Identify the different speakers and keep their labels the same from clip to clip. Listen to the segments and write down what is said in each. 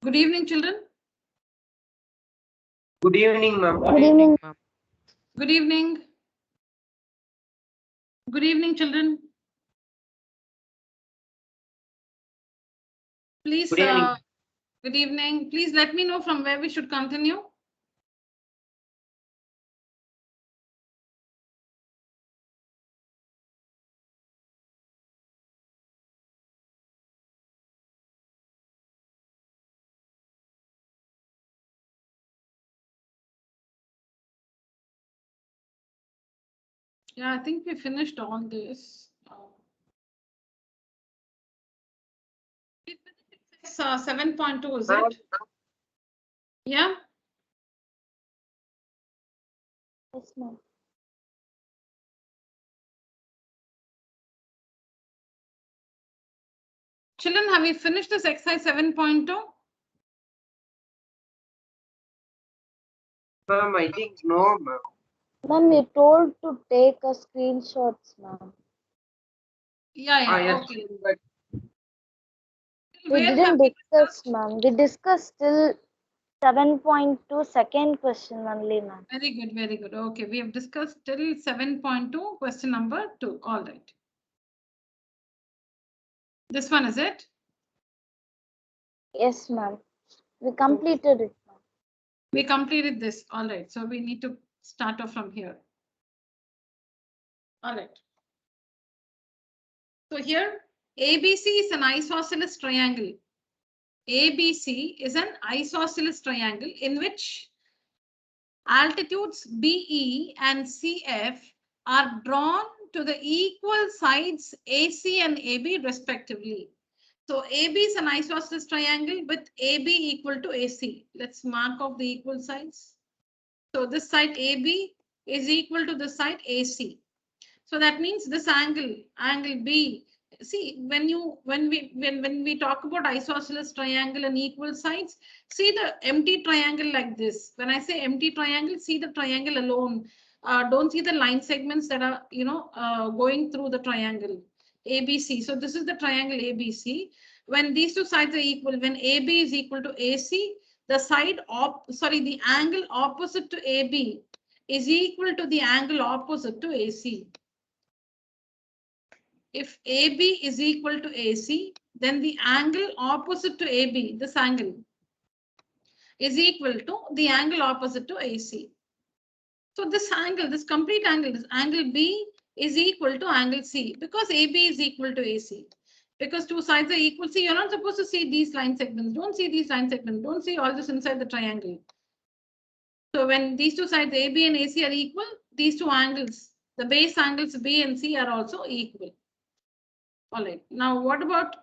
Speaker 1: Good evening, children.
Speaker 2: Good evening, ma'am.
Speaker 3: Good evening,
Speaker 4: ma'am.
Speaker 1: Good evening. Good evening, children. Please,
Speaker 2: Good evening.
Speaker 1: good evening. Please let me know from where we should continue. Yeah, I think we finished all this. It's 7.2, is it? Yeah.
Speaker 3: yes, ma'am.
Speaker 1: Children, have you finished this exercise 7.2?
Speaker 2: Ma'am, I think no, ma'am.
Speaker 3: Ma'am, you told to take a screenshots, ma'am.
Speaker 1: Yeah,
Speaker 2: Yes,
Speaker 1: okay.
Speaker 2: but
Speaker 3: We
Speaker 1: Where have
Speaker 3: didn't
Speaker 1: we
Speaker 3: discuss,
Speaker 1: discussed?
Speaker 3: ma'am. We discussed till 7.2 second question only, ma'am.
Speaker 1: Very good, very good. Okay, we have discussed till 7.2, question number 2. All right. This one is it?
Speaker 3: Yes, ma'am. We completed it, ma'am.
Speaker 1: We completed this. All right. So we need to start off from here. All right. So here, ABC is an isosceles triangle. ABC is an isosceles triangle in which altitudes BE and CF are drawn to the equal sides AC and AB respectively. So AB is an isosceles triangle with AB equal to AC. Let's mark off the equal sides. So this side AB is equal to the side AC. So that means this angle B. See, when we talk about isosceles triangle and equal sides, see the empty triangle like this. When I say empty triangle, see the triangle alone. Don't see the line segments that are going through the triangle ABC. So this is the triangle ABC. When these two sides are equal, when AB is equal to AC, the angle opposite to AB is equal to the angle opposite to AC. If AB is equal to AC, then the angle opposite to AB, this angle, is equal to the angle opposite to AC. So this angle, this complete angle, this angle B is equal to angle C because AB is equal to AC. Because two sides are equal. See, you're not supposed to see these line segments. Don't see these line segments. Don't see all this inside the triangle. So when these two sides AB and AC are equal, these two angles, the base angles B and C are also equal. All right. Now, what about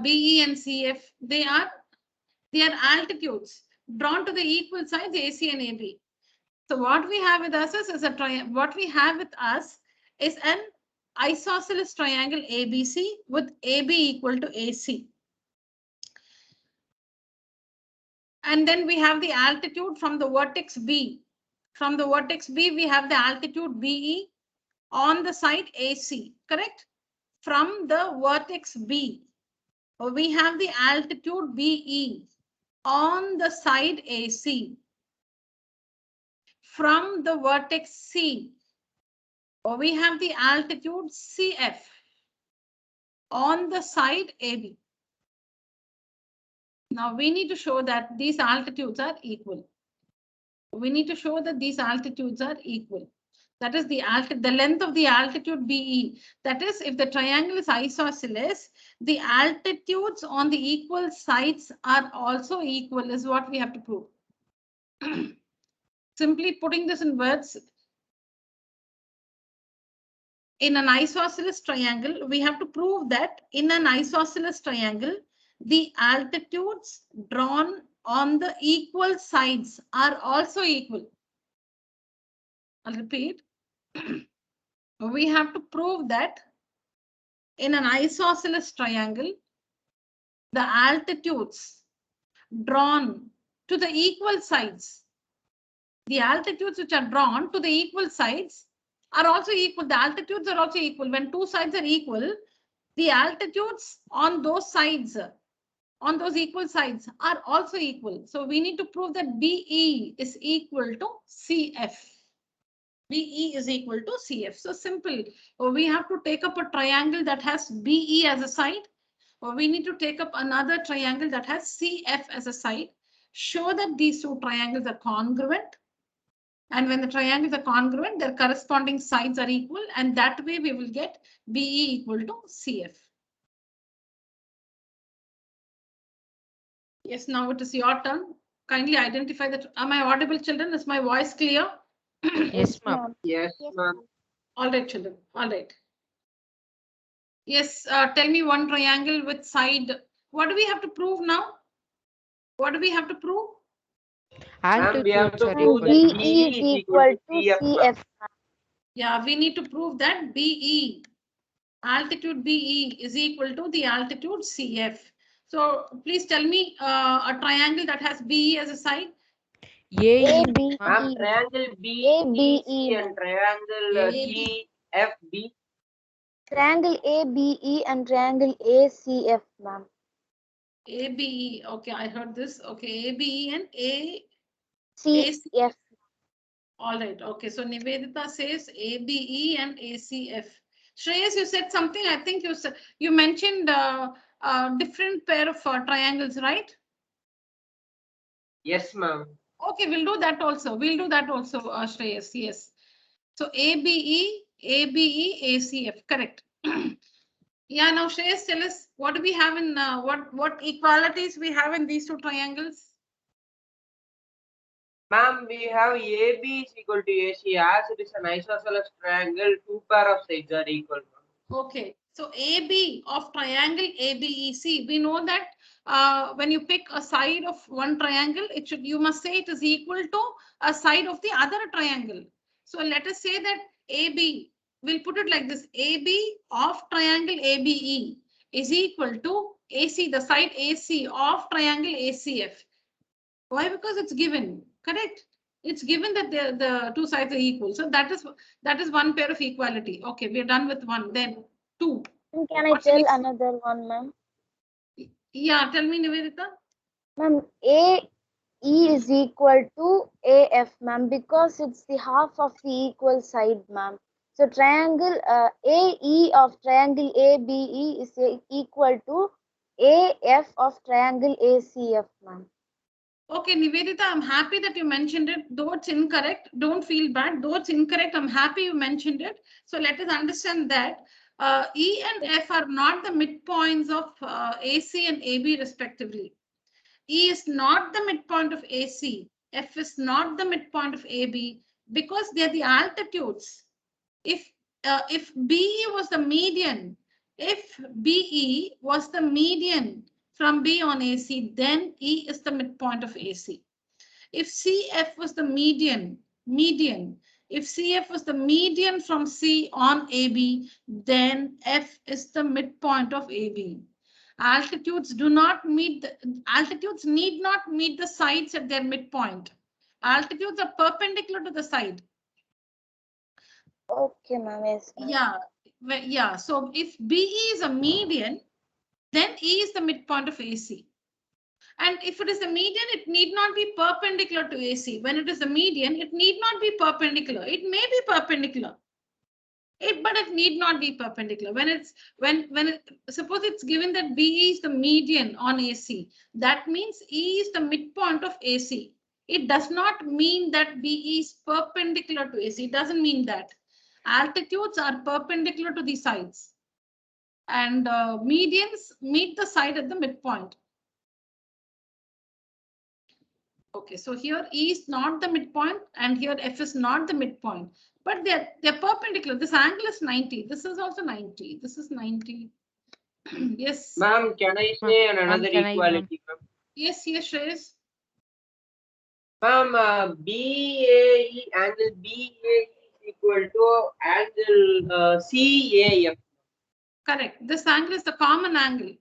Speaker 1: BE and CF? They are altitudes drawn to the equal sides AC and AB. So what we have with us is an isosceles triangle ABC with AB equal to AC. And then we have the altitude from the vertex B. From the vertex B, we have the altitude BE on the side AC, correct? From the vertex B, we have the altitude BE on the side AC. From the vertex C, we have the altitude CF on the side AB. Now we need to show that these altitudes are equal. We need to show that these altitudes are equal. That is the length of the altitude BE. That is, if the triangle is isosceles, the altitudes on the equal sides are also equal, is what we have to prove. Simply putting this in words, in an isosceles triangle, we have to prove that in an isosceles triangle, the altitudes drawn on the equal sides are also equal. I'll repeat. We have to prove that in an isosceles triangle, the altitudes drawn to the equal sides, the altitudes which are drawn to the equal sides are also equal. The altitudes are also equal. When two sides are equal, the altitudes on those sides, on those equal sides, are also equal. So we need to prove that BE is equal to CF. BE is equal to CF. So simple. We have to take up a triangle that has BE as a side, or we need to take up another triangle that has CF as a side. Show that these two triangles are congruent. And when the triangles are congruent, their corresponding sides are equal. And that way we will get BE equal to CF. Yes, now it is your turn. Kindly identify that. Am I audible, children? Is my voice clear?
Speaker 4: Yes, ma'am.
Speaker 2: Yes, ma'am.
Speaker 1: All right, children. All right. Yes, tell me one triangle with side. What do we have to prove now? What do we have to prove?
Speaker 2: Ma'am, we have
Speaker 4: Altitudes
Speaker 2: to
Speaker 4: are
Speaker 2: prove
Speaker 4: equal.
Speaker 2: that
Speaker 3: BE is equal to CF.
Speaker 1: Yeah, we need to prove that BE, altitude BE is equal to the altitude CF. So please tell me a triangle that has BE as a side.
Speaker 4: AE,
Speaker 3: ABE.
Speaker 2: ma'am, triangle BEC
Speaker 3: ABE,
Speaker 2: and triangle
Speaker 1: AB.
Speaker 2: CFB.
Speaker 3: Triangle ABE and triangle ACF, ma'am.
Speaker 1: ABE. Okay, I heard this. Okay, ABE and
Speaker 3: CF.
Speaker 1: All right. Okay. So Nivedita says ABE and ACF. Shreyas, you said something. I think you said you mentioned different pair of triangles, right?
Speaker 2: Yes, ma'am.
Speaker 1: Okay, we'll do that also. We'll do that also, Shreyas. Yes. So ABE, ACF. Correct. Yeah. Now Shreyas, tell us what do we have in what equalities we have in these two triangles?
Speaker 2: Ma'am, we have AB is equal to AC. As it is an isosceles triangle, two pair of sides are equal.
Speaker 1: Okay, so AB of triangle ABEC, we know that when you pick a side of one triangle, you must say it is equal to a side of the other triangle. So let us say that AB, we'll put it like this, AB of triangle ABE is equal to AC, the side AC of triangle ACF. Why? Because it's given, correct? It's given that the two sides are equal. So that is one pair of equality. Okay, we're done with one. Then two.
Speaker 3: Can I
Speaker 1: What's the
Speaker 3: tell
Speaker 1: next?
Speaker 3: another one, ma'am?
Speaker 1: Yeah, tell me, Nivedita.
Speaker 3: Ma'am, AE is equal to AF, ma'am, because it's the half of the equal side, ma'am. So triangle AE of triangle ABE is equal to AF of triangle ACF, ma'am.
Speaker 1: Okay, Nivedita, I'm happy that you mentioned it. Though it's incorrect, don't feel bad. Though it's incorrect, I'm happy you mentioned it. So let us understand that E and F are not the midpoints of AC and AB respectively. E is not the midpoint of AC. F is not the midpoint of AB because they're the altitudes. If BE was the median, if BE was the median from B on AC, then E is the midpoint of AC. If CF was the median, if CF was the median from C on AB, then F is the midpoint of AB. Altitudes altitudes need not meet the sides at their midpoint. Altitudes are perpendicular to the side.
Speaker 3: Okay, ma'am. Yes, ma'am.
Speaker 1: Yeah. So if BE is a median, then E is the midpoint of AC. And if it is the median, it need not be perpendicular to AC. When it is the median, it need not be perpendicular. It may be perpendicular. But it need not be perpendicular. Suppose it's given that BE is the median on AC, that means E is the midpoint of AC. It does not mean that BE is perpendicular to AC. It doesn't mean that. Altitudes are perpendicular to the sides, and medians meet the side at the midpoint. Okay, so here E is not the midpoint and here F is not the midpoint, but they're perpendicular. This angle is 90. This is also 90. This is 90. Yes.
Speaker 2: Ma'am, can I say another equality, ma'am?
Speaker 1: Yes, Shreyas.
Speaker 2: Ma'am, BAE angle BAE is equal to angle CAF.
Speaker 1: Correct. This angle is the common angle.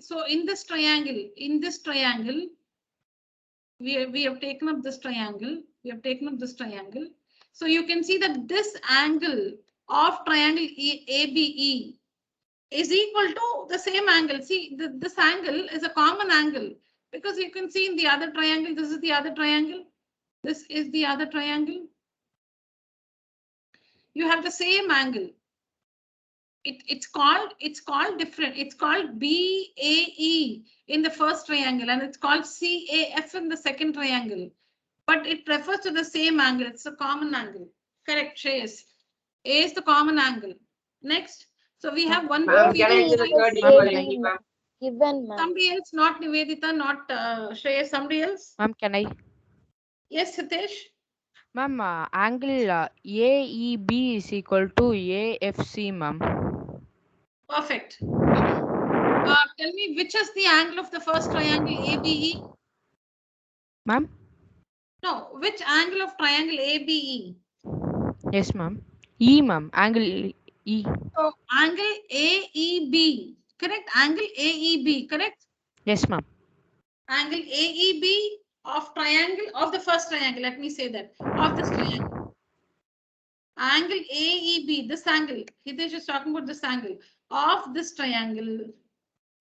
Speaker 1: So in this triangle, we have taken up this triangle. So you can see that this angle of triangle ABE is equal to the same angle. See, this angle is a common angle because you can see in the other triangle, this is the other triangle. This is the other triangle. You have the same angle. It's called different. It's called BAE in the first triangle and it's called CAF in the second triangle. But it refers to the same angle. It's a common angle. Correct, Shreyas. A is the common angle. Next. So we have one more.
Speaker 2: Ma'am, can I see the third equality, ma'am?
Speaker 3: Given, ma'am.
Speaker 1: Somebody else, not Nivedita, not Shreyas, somebody else.
Speaker 4: Ma'am, can I?
Speaker 1: Yes, Hitesh.
Speaker 4: Ma'am, angle AEB is equal to AFC, ma'am.
Speaker 1: Perfect. Tell me which is the angle of the first triangle ABE?
Speaker 4: Ma'am?
Speaker 1: No, which angle of triangle ABE?
Speaker 4: Yes, ma'am. E, ma'am. Angle E.
Speaker 1: So angle AEB, correct? Angle AEB, correct?
Speaker 4: Yes, ma'am.
Speaker 1: Angle AEB of triangle of the first triangle. Let me say that of this triangle. Angle AEB, this angle. Hitesh is talking about this angle of this triangle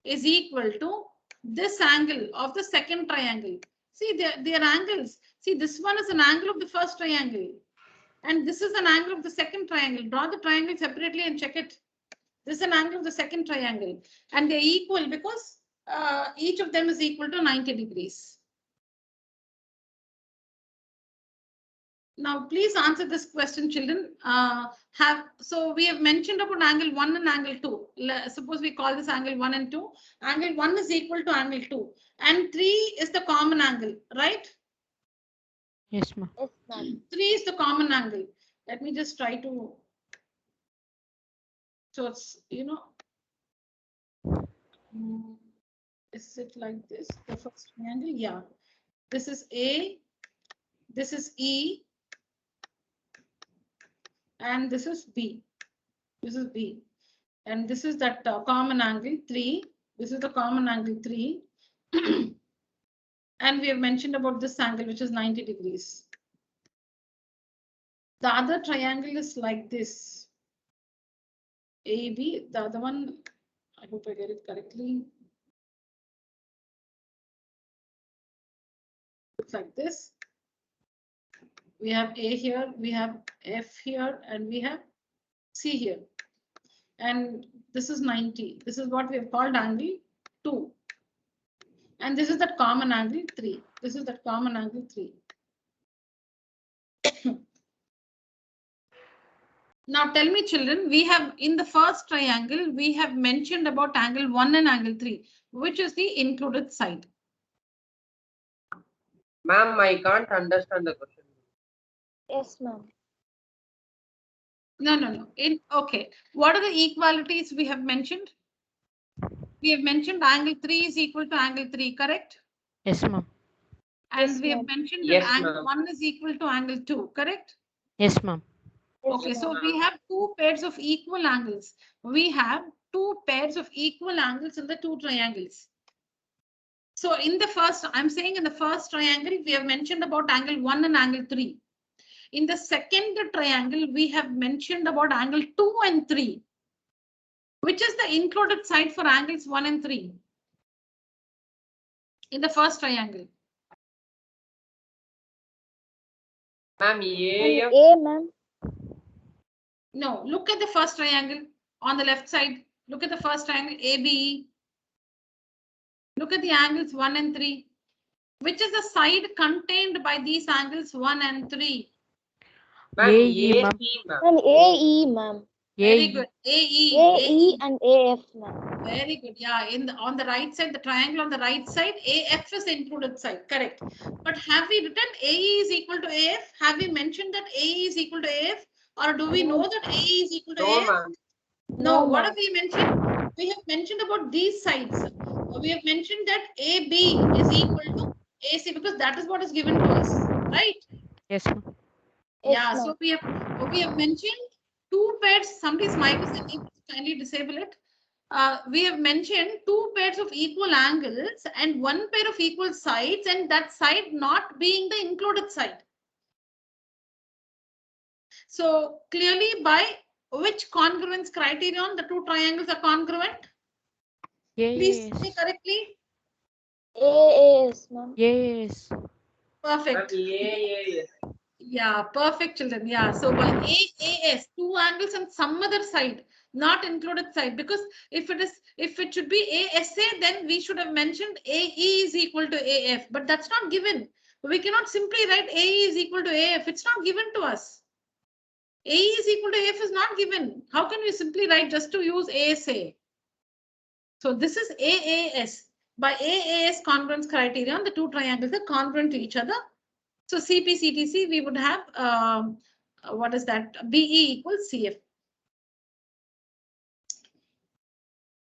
Speaker 1: is equal to this angle of the second triangle. See, their angles. See, this one is an angle of the first triangle. And this is an angle of the second triangle. Draw the triangle separately and check it. This is an angle of the second triangle. And they're equal because each of them is equal to 90 degrees. Now, please answer this question, children. So we have mentioned about angle 1 and angle 2. Suppose we call this angle 1 and 2. Angle 1 is equal to angle 2. And 3 is the common angle, right?
Speaker 4: Yes, ma'am.
Speaker 3: Yes, ma'am.
Speaker 1: 3 is the common angle. Let me just try to. So it's, is it like this? The first triangle? Yeah. This is A. This is E. And this is B. This is B. And this is that common angle 3. This is the common angle 3. And we have mentioned about this angle, which is 90 degrees. The other triangle is like this. AB, the other one, I hope I get it correctly. Looks like this. We have A here, we have F here, and we have C here. And this is 90. This is what we have called angle 2. And this is that common angle 3. This is that common angle 3. Now tell me, children, we have in the first triangle, we have mentioned about angle 1 and angle 3, which is the included side.
Speaker 2: Ma'am, I can't understand the question.
Speaker 3: Yes, ma'am.
Speaker 1: No. Okay. What are the equalities we have mentioned? We have mentioned angle 3 is equal to angle 3, correct?
Speaker 4: Yes, ma'am.
Speaker 1: And
Speaker 3: Yes,
Speaker 1: we have
Speaker 3: ma'am.
Speaker 1: mentioned
Speaker 2: Yes,
Speaker 1: that angle
Speaker 2: ma'am.
Speaker 1: 1 is equal to angle 2, correct?
Speaker 4: Yes, ma'am.
Speaker 3: Yes,
Speaker 1: Okay, so
Speaker 3: ma'am.
Speaker 1: we have two pairs of equal angles. We have two pairs of equal angles in the two triangles. So in the first, I'm saying in the first triangle, we have mentioned about angle 1 and angle 3. In the second triangle, we have mentioned about angle 2 and 3, which is the included side for angles 1 and 3 in the first triangle.
Speaker 2: Ma'am, AF.
Speaker 3: A, ma'am.
Speaker 1: No, look at the first triangle on the left side. Look at the first triangle ABE. Look at the angles 1 and 3. Which is the side contained by these angles 1 and 3?
Speaker 2: Ma'am,
Speaker 4: AE, ma'am.
Speaker 2: AC, ma'am.
Speaker 3: Ma'am, AE, ma'am.
Speaker 1: Very
Speaker 4: AE.
Speaker 1: good. AE.
Speaker 3: AE and AF, ma'am.
Speaker 1: Very good. Yeah, on the right side, the triangle on the right side, AF is included side. Correct. But have we written AE is equal to AF? Have we mentioned that AE is equal to AF? Or do we know that AE is equal to
Speaker 2: No,
Speaker 1: AF?
Speaker 2: ma'am.
Speaker 1: No, what
Speaker 3: ma'am.
Speaker 1: have we mentioned? We have mentioned about these sides. We have mentioned that AB is equal to AC because that is what is given to us, right?
Speaker 4: Yes, ma'am.
Speaker 3: Yes,
Speaker 1: Yeah,
Speaker 3: ma'am.
Speaker 1: so we have mentioned two pairs. Somebody's mic is on, kindly disable it. We have mentioned two pairs of equal angles and one pair of equal sides, and that side not being the included side. So clearly by which congruence criterion the two triangles are congruent? Please say
Speaker 4: Yes.
Speaker 1: correctly.
Speaker 3: AAS, ma'am.
Speaker 4: Yes.
Speaker 1: Perfect.
Speaker 2: yes.
Speaker 1: Yeah, perfect, children. Yeah. So by AAS, two angles on some other side, not included side, because if it should be ASA, then we should have mentioned AE is equal to AF, but that's not given. We cannot simply write AE is equal to AF. It's not given to us. AE is equal to AF is not given. How can we simply write just to use ASA? So this is AAS. By AAS congruence criterion, the two triangles are congruent to each other. So CP/CTC, we would have what is that? BE equals CF.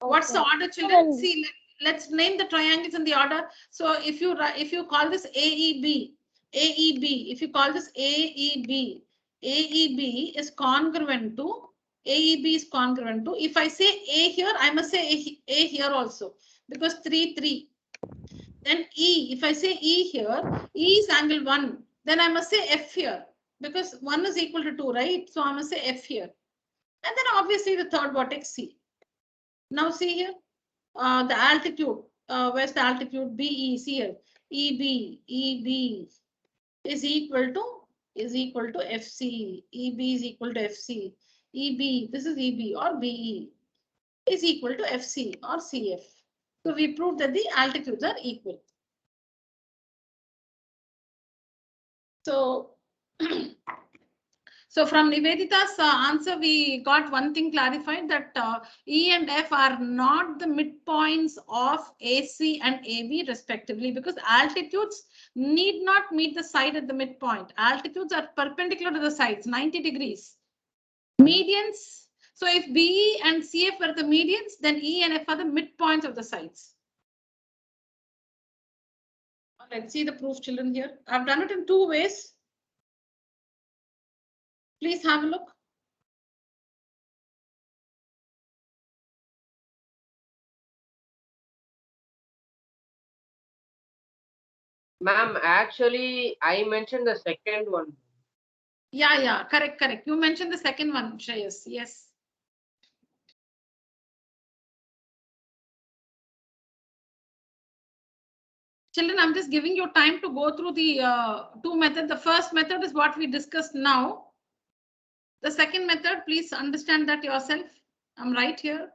Speaker 1: What's the
Speaker 3: Okay.
Speaker 1: order, children?
Speaker 3: Madam,
Speaker 1: See, let's name the triangles in the order. So if you call this AEB, if you call this AEB, AEB is congruent to if I say A here, I must say A here also, because 3, 3. Then E, if I say E here, E is angle 1. Then I must say F here, because 1 is equal to 2, right? So I must say F here. And then obviously the third vertex C. Now see here, the altitude. Where's the altitude? BE, see here. EB is equal to FC. EB is equal to FC. EB, this is EB or BE is equal to FC or CF. So we proved that the altitudes are equal. So, so from Nivedita's answer, we got one thing clarified, that E and F are not the midpoints of AC and AB respectively, because altitudes need not meet the side at the midpoint. Altitudes are perpendicular to the sides, 90 degrees. Medians. So if BE and CF are the medians, then E and F are the midpoints of the sides. Let's see the proof, children, here. I've done it in two ways. Please have a look.
Speaker 2: Ma'am, actually, I mentioned the second one.
Speaker 1: Yeah, correct. You mentioned the second one, Shreyas. Yes. Children, I'm just giving you time to go through the two methods. The first method is what we discussed now. The second method, please understand that yourself. I'm right here.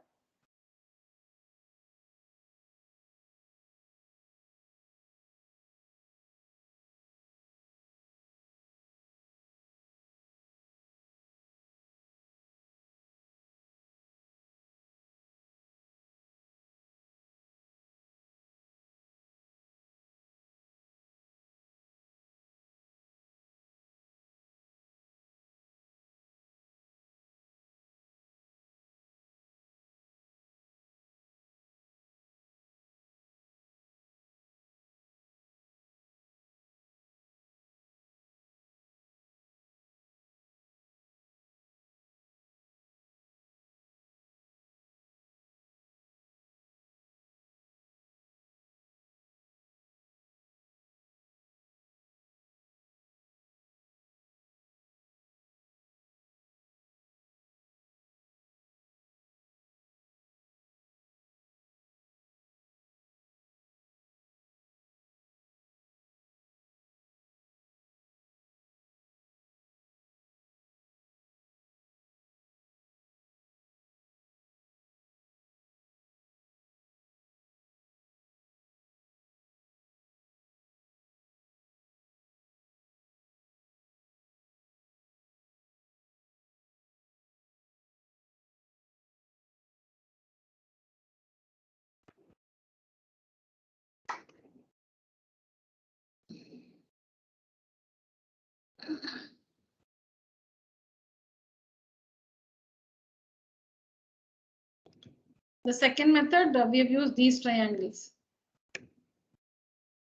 Speaker 1: The second method, we have used these triangles.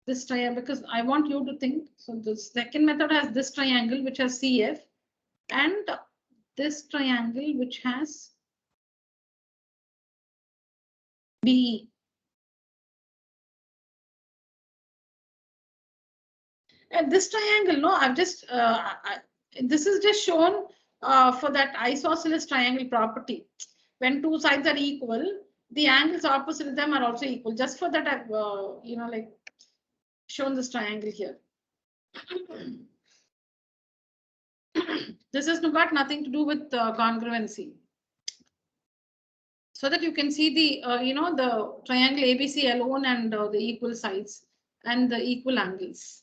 Speaker 1: This triangle, because I want you to think. So the second method has this triangle, which has CF, and this triangle, which has BE. And this triangle, no, I've just, this is just shown for that isosceles triangle property. When two sides are equal, the angles opposite them are also equal. Just for that, I've like shown this triangle here. This has got nothing to do with congruency. So that you can see the the triangle ABC alone and the equal sides and the equal angles.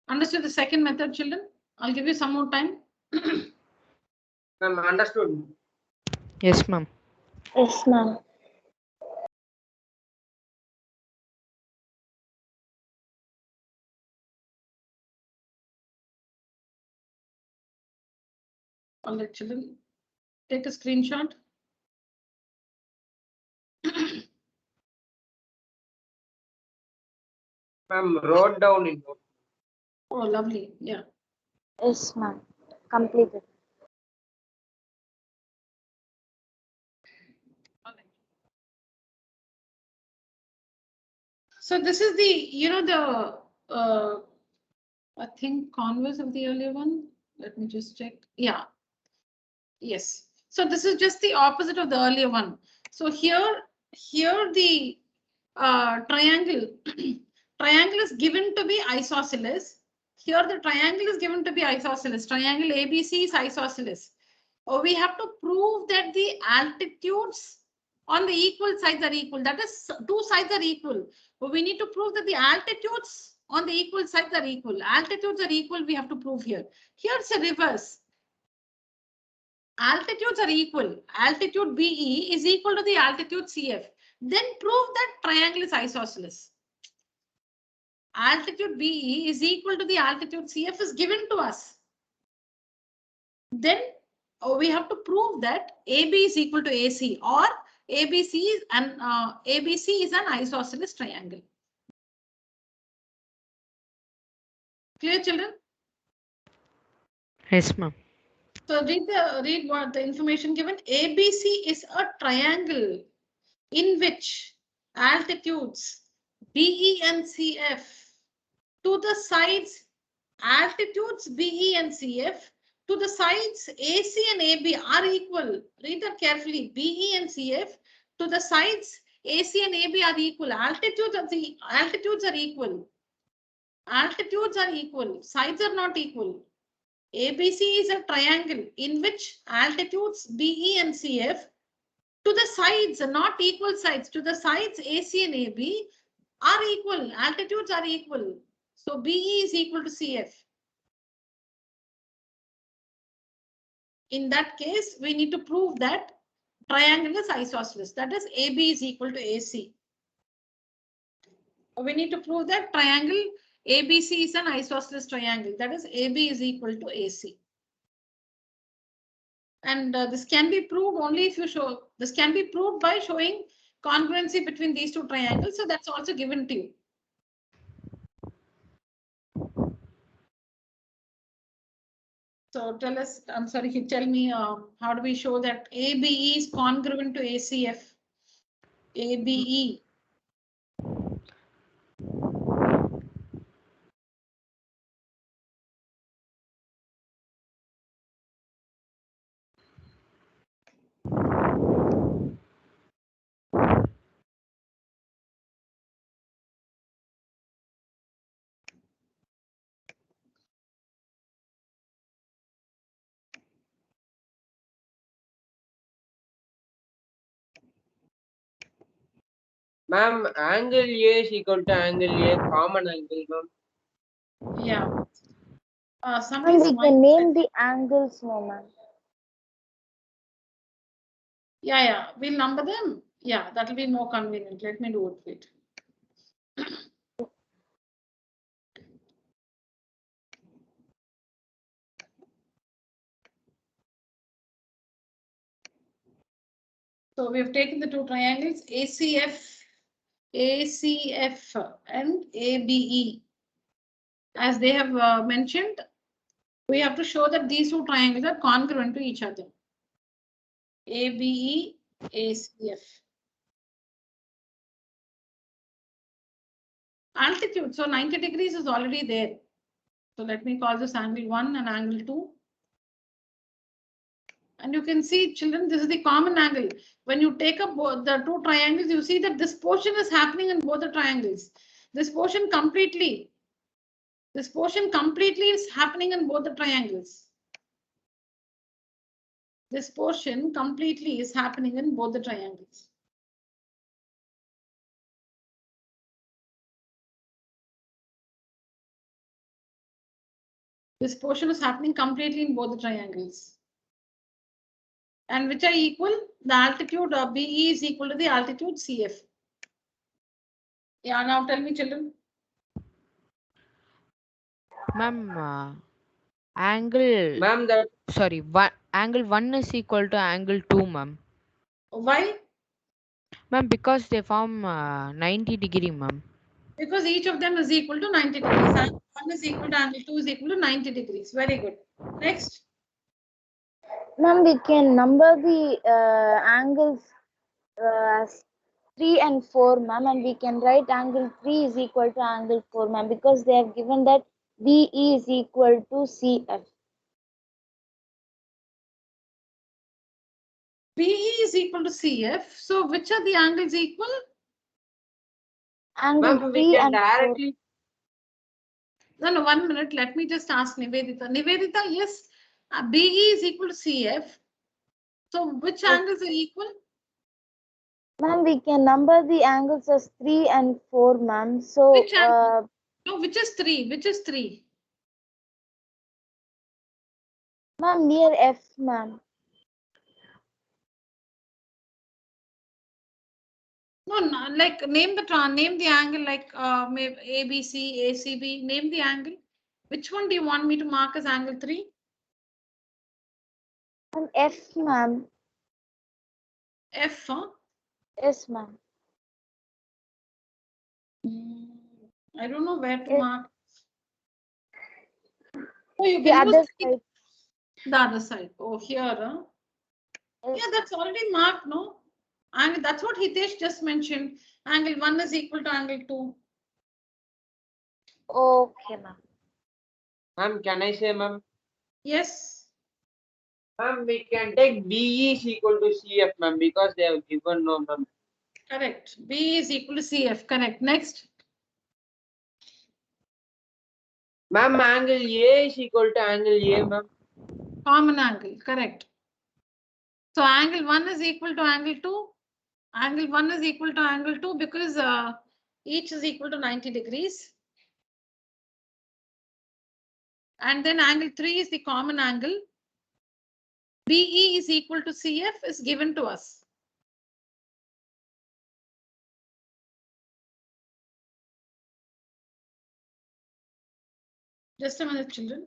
Speaker 1: Understood the second method, children? I'll give you some more time.
Speaker 2: Ma'am, understood.
Speaker 4: Yes, ma'am.
Speaker 3: Yes, ma'am.
Speaker 1: All right, children, take a screenshot.
Speaker 2: Ma'am, wrote down in note.
Speaker 1: Oh, lovely. Yeah.
Speaker 3: Yes, ma'am. Completed.
Speaker 1: So this is the I think converse of the earlier one. Let me just check. Yeah. Yes. So this is just the opposite of the earlier one. So here the triangle triangle is given to be isosceles. Here the triangle is given to be isosceles. Triangle ABC is isosceles. We have to prove that the altitudes on the equal sides are equal. That is, two sides are equal. We need to prove that the altitudes on the equal sides are equal. Altitudes are equal, we have to prove here. Here it's a reverse. Altitudes are equal. Altitude BE is equal to the altitude CF. Then prove that triangle is isosceles. Altitude BE is equal to the altitude CF is given to us. Then we have to prove that AB is equal to AC, or ABC is an isosceles triangle. Clear, children?
Speaker 4: Yes, ma'am.
Speaker 1: So read what the information given. ABC is a triangle in which altitudes BE and CF to the sides, altitudes BE and CF to the sides AC and AB are equal. Read that carefully. BE and CF to the sides AC and AB are equal. Altitudes are equal. Altitudes are equal. Sides are not equal. ABC is a triangle in which altitudes BE and CF to the sides, not equal sides, to the sides AC and AB are equal. Altitudes are equal. So BE is equal to CF. In that case, we need to prove that triangle is isosceles. That is, AB is equal to AC. We need to prove that triangle ABC is an isosceles triangle. That is, AB is equal to AC. And this can be proved only if you show, this can be proved by showing congruency between these two triangles. So that's also given to you. So tell us, I'm sorry, tell me how do we show that ABE is congruent to ACF? ABE.
Speaker 2: Ma'am, angle A is equal to angle A, common angle, ma'am.
Speaker 1: Yeah.
Speaker 3: And
Speaker 1: Somebody
Speaker 3: we can name the angles, no, ma'am.
Speaker 1: Yeah, we'll number them. Yeah, that will be more convenient. Let me do it. Wait. So we have taken the two triangles ACF and ABE. As they have mentioned, we have to show that these two triangles are congruent to each other. ABE ACF. Altitude, so 90 degrees is already there. So let me call this angle 1 and angle 2. And you can see, children, this is the common angle. When you take up the two triangles, you see that this portion is happening in both the triangles. This portion completely is happening in both the triangles. This portion completely is happening in both the triangles. This portion is happening completely in both the triangles. And which are equal? The altitude of BE is equal to the altitude CF. Yeah, now tell me, children.
Speaker 4: Ma'am, angle,
Speaker 2: Ma'am, that
Speaker 4: sorry, angle 1 is equal to angle 2, ma'am.
Speaker 1: Why?
Speaker 4: Ma'am, because they form 90 degree, ma'am.
Speaker 1: Because each of them is equal to 90 degrees. Angle 1 is equal to angle 2 is equal to 90 degrees. Very good. Next.
Speaker 3: Ma'am, we can number the angles as 3 and 4, ma'am, and we can write angle 3 is equal to angle 4, ma'am, because they have given that BE is equal to CF.
Speaker 1: BE is equal to CF. So which are the angles equal?
Speaker 3: Angle
Speaker 2: ma'am, we
Speaker 3: 3
Speaker 2: can
Speaker 3: and 4.
Speaker 2: directly.
Speaker 1: No, 1 minute. Let me just ask Nivedita. Nivedita, yes, BE is equal to CF. So which
Speaker 3: Yes.
Speaker 1: angles are equal?
Speaker 3: Ma'am, we can number the angles as 3 and 4, ma'am. So,
Speaker 1: Which angle? No, which is 3? Which is 3?
Speaker 3: ma'am, near F, ma'am.
Speaker 1: No, like name the angle like maybe ABC, ACB. Name the angle. Which one do you want me to mark as angle 3?
Speaker 3: And F, ma'am.
Speaker 1: F, huh?
Speaker 3: Yes, ma'am.
Speaker 1: I don't know where to
Speaker 3: Yes.
Speaker 1: mark. Oh, you
Speaker 3: The
Speaker 1: can use
Speaker 3: other side.
Speaker 1: the other side. Oh, here, huh?
Speaker 3: Yes.
Speaker 1: Yeah, that's already marked, no? And that's what Hitesh just mentioned. Angle 1 is equal to angle 2.
Speaker 3: Okay, ma'am.
Speaker 2: Ma'am, can I say, ma'am?
Speaker 1: Yes.
Speaker 2: Ma'am, we can take BE is equal to CF, ma'am, because they have given no, ma'am.
Speaker 1: Correct. B is equal to CF. Correct. Next.
Speaker 2: Ma'am, angle A is equal to angle A, ma'am.
Speaker 1: Common angle. Correct. So angle 1 is equal to angle 2. Angle 1 is equal to angle 2 because each is equal to 90 degrees. And then angle 3 is the common angle. BE is equal to CF is given to us. Just a minute, children.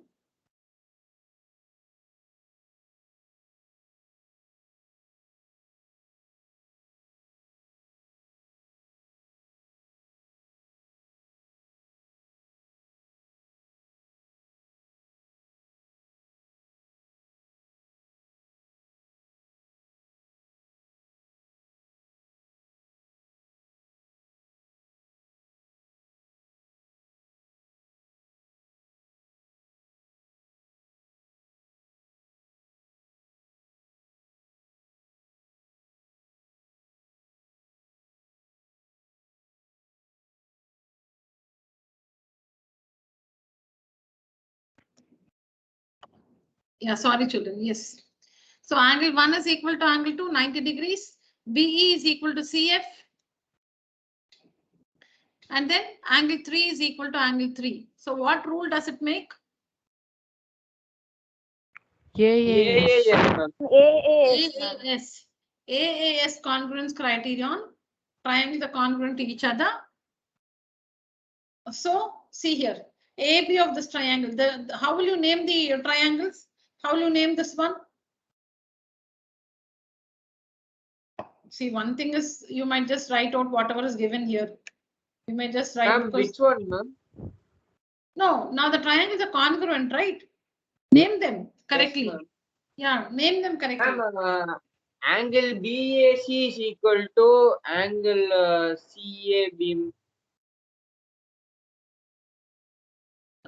Speaker 1: Yeah, sorry, children. Yes. So angle 1 is equal to angle 2, 90 degrees. BE is equal to CF. And then angle 3 is equal to angle 3. So what rule does it make?
Speaker 2: AAS, ma'am.
Speaker 3: AAS, ma'am.
Speaker 1: AAS. AAS congruence criterion. Triangles are congruent to each other. So see here. AB of this triangle. How will you name the triangles? How will you name this one? See, one thing is you might just write out whatever is given here. You may just write
Speaker 2: Ma'am,
Speaker 1: because
Speaker 2: which one, ma'am?
Speaker 1: no, now the triangles are congruent, right? Name them correctly.
Speaker 2: Yes, ma'am.
Speaker 1: Yeah, name them correctly.
Speaker 2: Ma'am, Angle BAC is equal to angle CAB.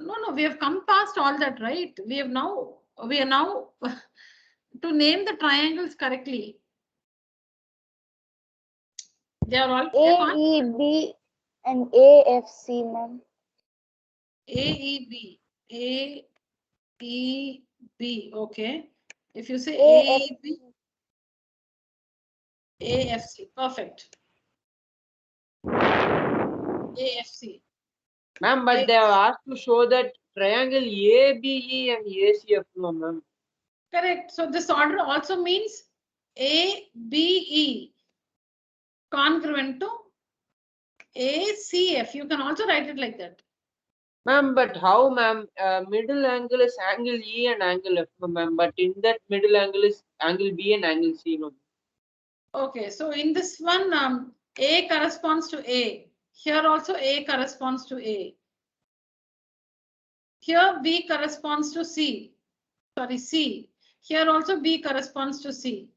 Speaker 1: No, we have come past all that, right? We are now to name the triangles correctly. They are all
Speaker 3: AEB and AFC, ma'am.
Speaker 1: AEB. AEB. Okay. If you say
Speaker 3: AFC.
Speaker 1: AEB, AFC. Perfect. AFC.
Speaker 2: Ma'am, but they have asked to show that triangle ABE and ACF, no, ma'am.
Speaker 1: Correct. So this order also means ABE congruent to ACF. You can also write it like that.
Speaker 2: Ma'am, but how, ma'am? Middle angle is angle E and angle F, ma'am. But in that middle angle is angle B and angle C, no.
Speaker 1: Okay, so in this one, A corresponds to A. Here also A corresponds to A. Here B corresponds to C. Sorry, C. Here also B corresponds to C.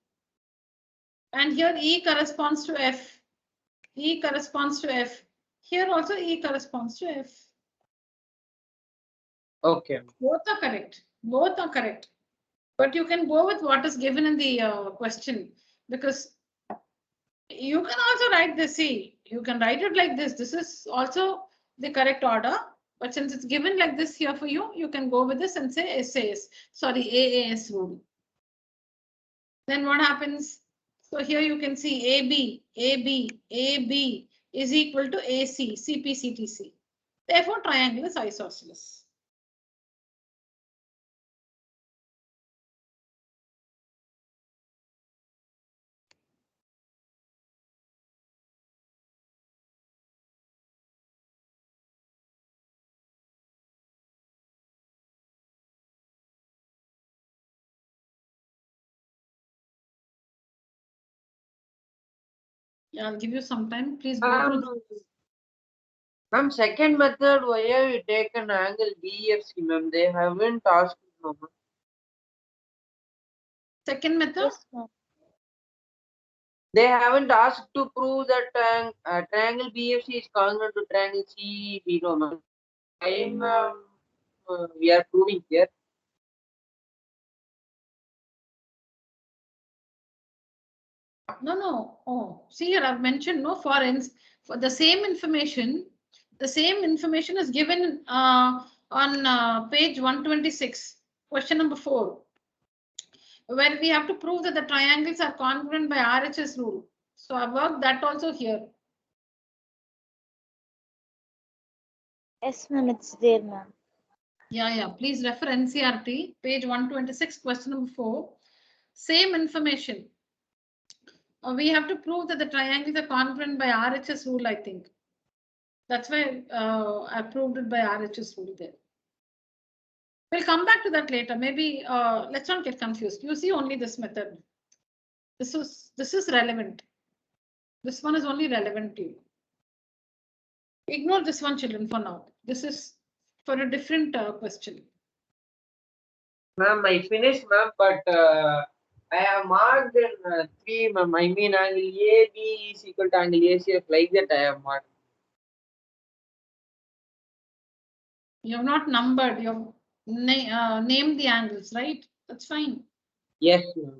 Speaker 1: And here E corresponds to F. E corresponds to F. Here also E corresponds to F.
Speaker 2: Okay.
Speaker 1: Both are correct. Both are correct. But you can go with what is given in the question, because you can also write this. See, you can write it like this. This is also the correct order. But since it's given like this here for you, you can go with this and say SAS. Sorry, AAS rule. Then what happens? So here you can see AB is equal to AC, CPCTC. Therefore, triangle is isosceles. Yeah, I'll give you some time. Please go through.
Speaker 2: Ma'am, second method, why have you taken angle BFC, ma'am? They haven't asked, no, ma'am.
Speaker 1: Second method.
Speaker 3: Yes, ma'am.
Speaker 2: They haven't asked to prove that triangle BFC is congruent to triangle C0, ma'am. We are proving here.
Speaker 1: No. Oh, see here I've mentioned no for the same information. The same information is given on page 126, question number 4, where we have to prove that the triangles are congruent by RHS rule. So I worked that also here.
Speaker 3: Yes, ma'am, it's there, ma'am.
Speaker 1: Yeah. Please refer NCRT, page 126, question number 4. Same information. We have to prove that the triangles are congruent by RHS rule, I think. That's why I proved it by RHS rule there. We'll come back to that later. Maybe let's not get confused. You see only this method. This is relevant. This one is only relevant to you. Ignore this one, children, for now. This is for a different question.
Speaker 2: Ma'am, I finished, ma'am, but I have marked in 3, ma'am. I mean, angle AB is equal to angle ACF, like that I have marked.
Speaker 1: You have not numbered. You have named the angles, right? That's fine.
Speaker 2: Yes, ma'am.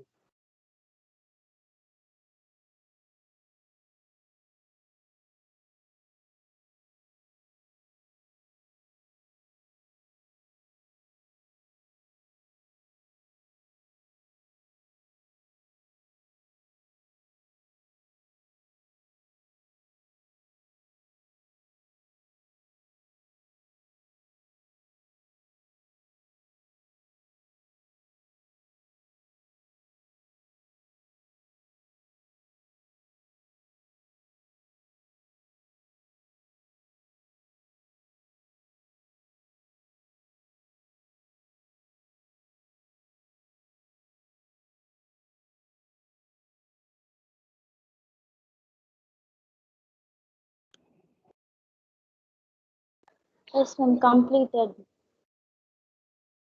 Speaker 3: Yes, ma'am, completed.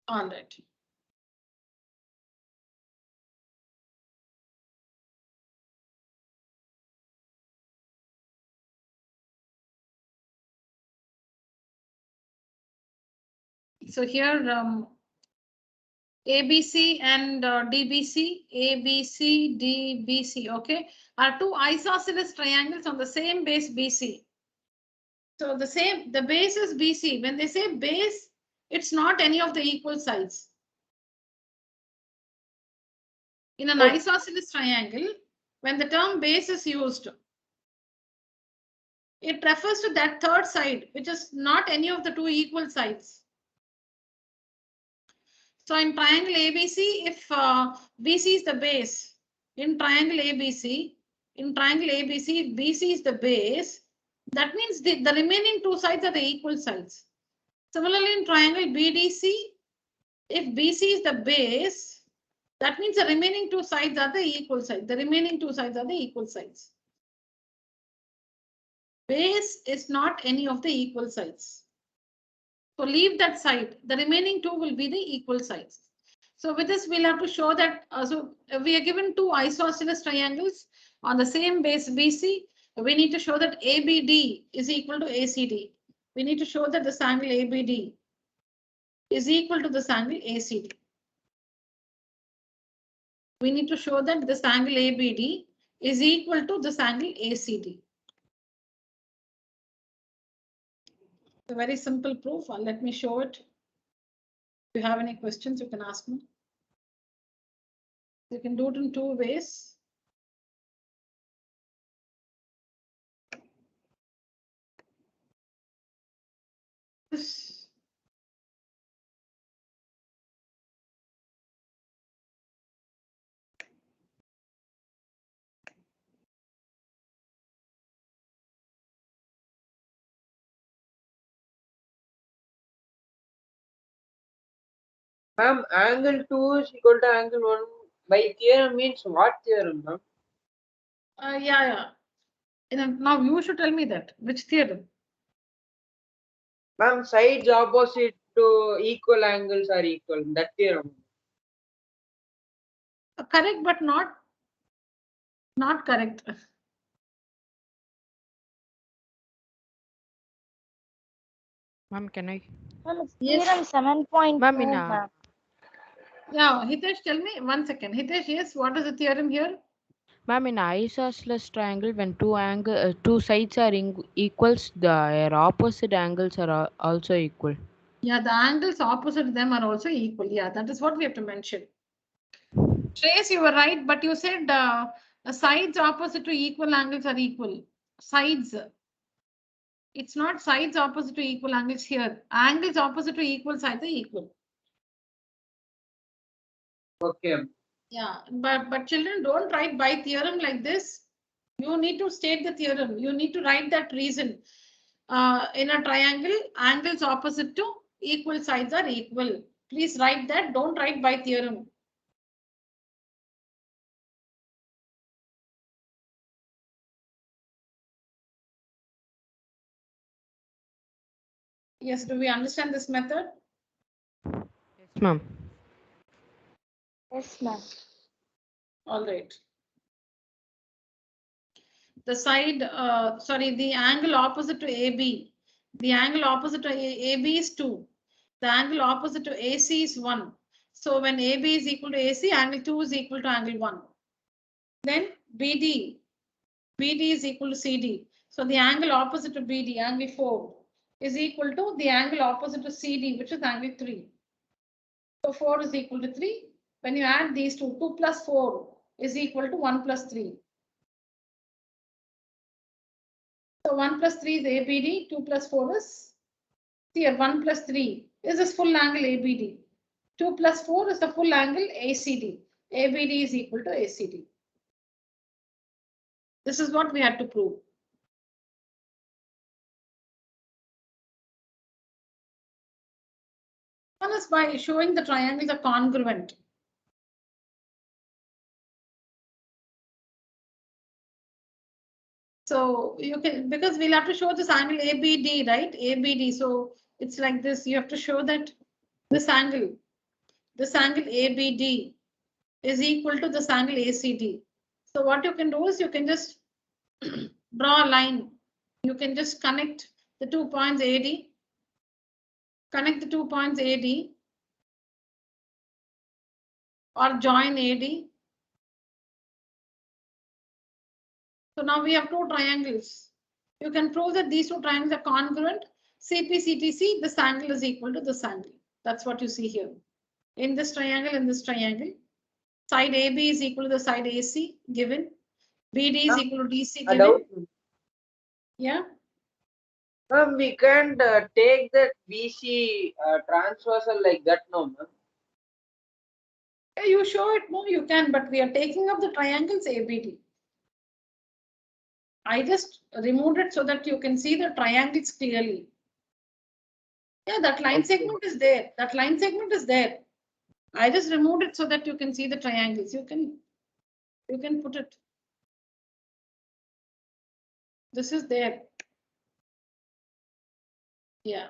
Speaker 1: All right. So here ABC and DBC, ABC, DBC, okay, are two isosceles triangles on the same base BC. So the base is BC. When they say base, it's not any of the equal sides. In an isosceles triangle, when the term base is used, it refers to that third side, which is not any of the two equal sides. So in triangle ABC, if BC is the base, in triangle ABC, if BC is the base, that means the remaining two sides are the equal sides. Similarly, in triangle BDC, if BC is the base, that means the remaining two sides are the equal sides. The remaining two sides are the equal sides. Base is not any of the equal sides. So leave that side. The remaining two will be the equal sides. So with this, we'll have to show that. We are given two isosceles triangles on the same base BC. We need to show that ABD is equal to ACD. We need to show that this angle ABD is equal to this angle ACD. We need to show that this angle ABD is equal to this angle ACD. A very simple proof. Let me show it. If you have any questions, you can ask me. You can do it in two ways. This.
Speaker 2: Ma'am, angle 2 is equal to angle 1 by theorem means what theorem, ma'am?
Speaker 1: Yeah. Now you should tell me that. Which theorem?
Speaker 2: Ma'am, sides opposite to equal angles are equal. That theorem.
Speaker 1: Correct, but not correct.
Speaker 4: Ma'am, can I?
Speaker 3: Ma'am, it's
Speaker 1: Yes.
Speaker 3: theorem 7.2,
Speaker 4: Ma'am, in
Speaker 3: ma'am.
Speaker 1: Yeah, Hitesh, tell me 1 second. Hitesh, yes, what is the theorem here?
Speaker 4: Ma'am, in isosceles triangle, when two sides are equals, their opposite angles are also equal.
Speaker 1: Yeah, the angles opposite them are also equal. Yeah, that is what we have to mention. Trace, you were right, but you said sides opposite to equal angles are equal. Sides. It's not sides opposite to equal angles here. Angles opposite to equal sides are equal.
Speaker 2: Okay.
Speaker 1: Yeah, but children, don't write by theorem like this. You need to state the theorem. You need to write that reason. In a triangle, angles opposite to equal sides are equal. Please write that. Don't write by theorem. Yes, do we understand this method?
Speaker 4: Yes, ma'am.
Speaker 3: Yes, ma'am.
Speaker 1: All right. The side, the angle opposite to AB. The angle opposite to AB is 2. The angle opposite to AC is 1. So when AB is equal to AC, angle 2 is equal to angle 1. Then BD is equal to CD. So the angle opposite to BD, angle 4, is equal to the angle opposite to CD, which is angle 3. So 4 is equal to 3. When you add these two, 2 plus 4 is equal to 1 plus 3. So 1 plus 3 is ABD, 2 plus 4 is here 1 plus 3 is this full angle ABD. 2 plus 4 is the full angle ACD. ABD is equal to ACD. This is what we had to prove. One is by showing the triangles are congruent. So you can, because we'll have to show this angle ABD, right? ABD. So it's like this. You have to show that this angle ABD is equal to this angle ACD. So what you can do is you can just draw a line. You can just connect the 2 points AD Connect the 2 points AD or join AD. So now we have 2 triangles. You can prove that these 2 triangles are congruent. CP/CTC, this angle is equal to this angle. That's what you see here. In this triangle, side AB is equal to the side AC given. BD is equal to DC
Speaker 2: A
Speaker 1: given.
Speaker 2: doubt.
Speaker 1: Yeah.
Speaker 2: Ma'am, we can't take that BC transversal like that, no, ma'am.
Speaker 1: Yeah, you show it, no, you can, but we are taking up the triangles ABD. I just removed it so that you can see the triangles clearly. Yeah, that line segment is there. That line segment is there. I just removed it so that you can see the triangles. You can put it. This is there. Yeah.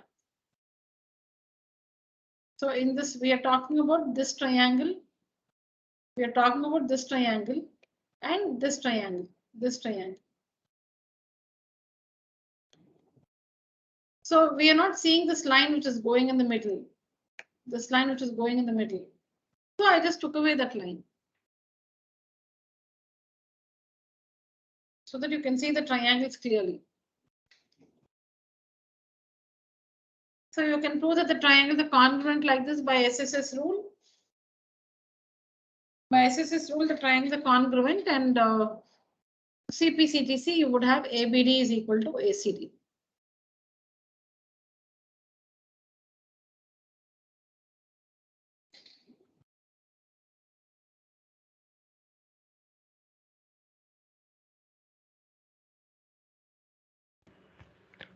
Speaker 1: So in this, we are talking about this triangle. We are talking about this triangle and this triangle. This triangle. So we are not seeing this line which is going in the middle. This line which is going in the middle. So I just took away that line. So that you can see the triangles clearly. So you can prove that the triangles are congruent like this by SSS rule. By SSS rule, the triangles are congruent, and CP/CTC, you would have ABD is equal to ACD.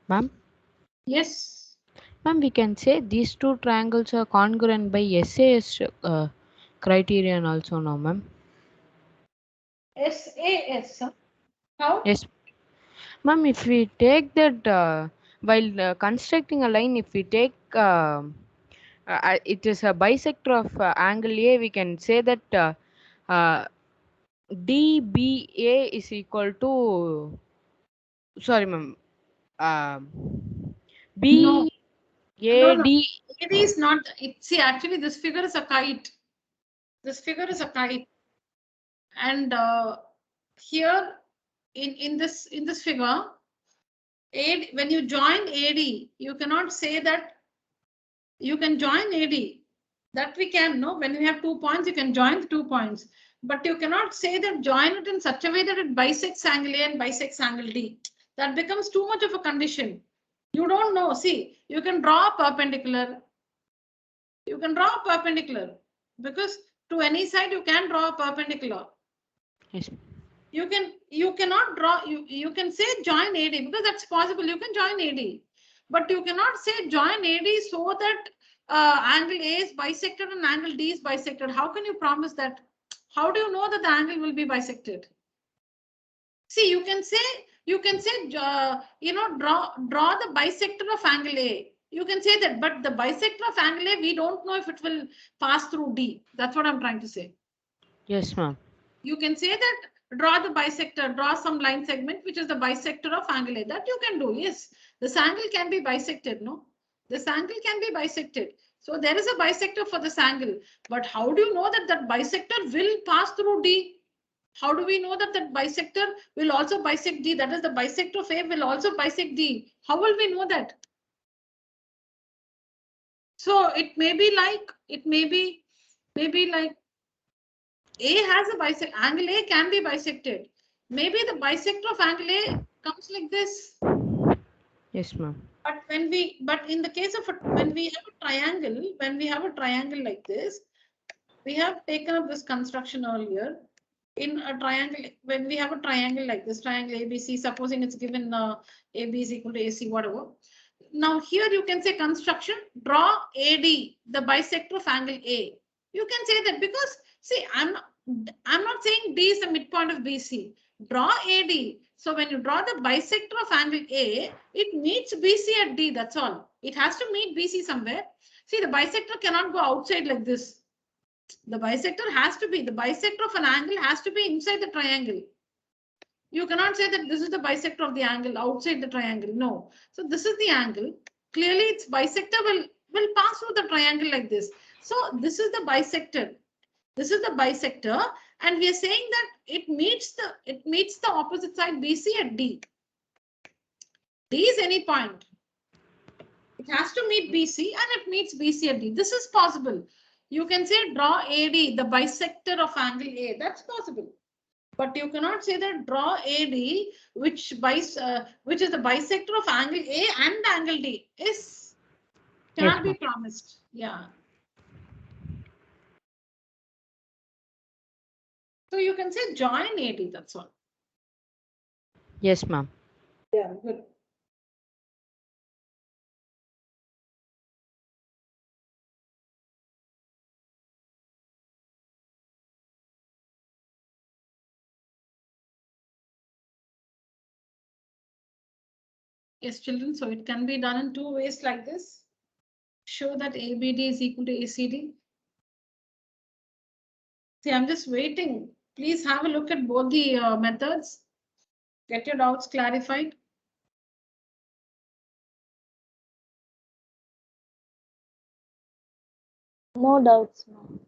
Speaker 4: Ma'am?
Speaker 1: Yes.
Speaker 4: Ma'am, we can say these 2 triangles are congruent by SAS criterion also, no, ma'am?
Speaker 1: SAS. How?
Speaker 4: Yes. Ma'am, if we take that, while constructing a line, if we take it is a bisector of angle A, we can say that DBA is equal to, sorry, ma'am,
Speaker 1: No.
Speaker 4: BAD.
Speaker 1: It is not. See, actually, this figure is a kite. This figure is a kite, and here in this figure, AD, when you join AD, you cannot say that you can join AD. That we can, no? When you have 2 points, you can join the 2 points. But you cannot say that join it in such a way that it bisects angle A and bisects angle D. That becomes too much of a condition. You don't know. See, you can draw a perpendicular. You can draw a perpendicular because to any side you can draw a perpendicular.
Speaker 4: Yes.
Speaker 1: You cannot draw, you can say join AD because that's possible. You can join AD, but you cannot say join AD so that angle A is bisected and angle D is bisected. How can you promise that? How do you know that the angle will be bisected? See, you can say draw the bisector of angle A. You can say that, but the bisector of angle A, we don't know if it will pass through D. That's what I'm trying to say.
Speaker 4: Yes, ma'am.
Speaker 1: You can say that draw the bisector, draw some line segment which is the bisector of angle A. That you can do. Yes, this angle can be bisected. No, this angle can be bisected. So there is a bisector for this angle. But how do you know that that bisector will pass through D? How do we know that that bisector will also bisect D? That is, the bisector of A will also bisect D. How will we know that? So it may be like, maybe like A has a bisect, angle A can be bisected. Maybe the bisector of angle A comes like this.
Speaker 4: Yes, ma'am.
Speaker 1: But in the case of when we have a triangle like this, we have taken up this construction earlier. In a triangle, when we have a triangle like this, triangle ABC, supposing it's given AB is equal to AC, whatever. Now here you can say construction, draw AD, the bisector of angle A. You can say that because, see, I'm not saying D is the midpoint of BC. Draw AD. So when you draw the bisector of angle A, it meets BC at D, that's all. It has to meet BC somewhere. See, the bisector cannot go outside like this. The bisector of an angle has to be inside the triangle. You cannot say that this is the bisector of the angle outside the triangle. No. So this is the angle. Clearly its bisector will pass through the triangle like this. So this is the bisector. This is the bisector, and we are saying that it meets the opposite side BC at D. D is any point. It has to meet BC and it meets BC at D. This is possible. You can say draw AD, the bisector of angle A. That's possible. But you cannot say that draw AD, which is the bisector of angle A and angle D. Cannot be promised. Yeah. So you can say join AD. That's all.
Speaker 4: Yes, ma'am.
Speaker 1: Yeah, good. Yes, children. So it can be done in two ways like this. Show that ABD is equal to ACD. See, I'm just waiting. Please have a look at both the methods. Get your doubts clarified.
Speaker 3: No doubts, ma'am.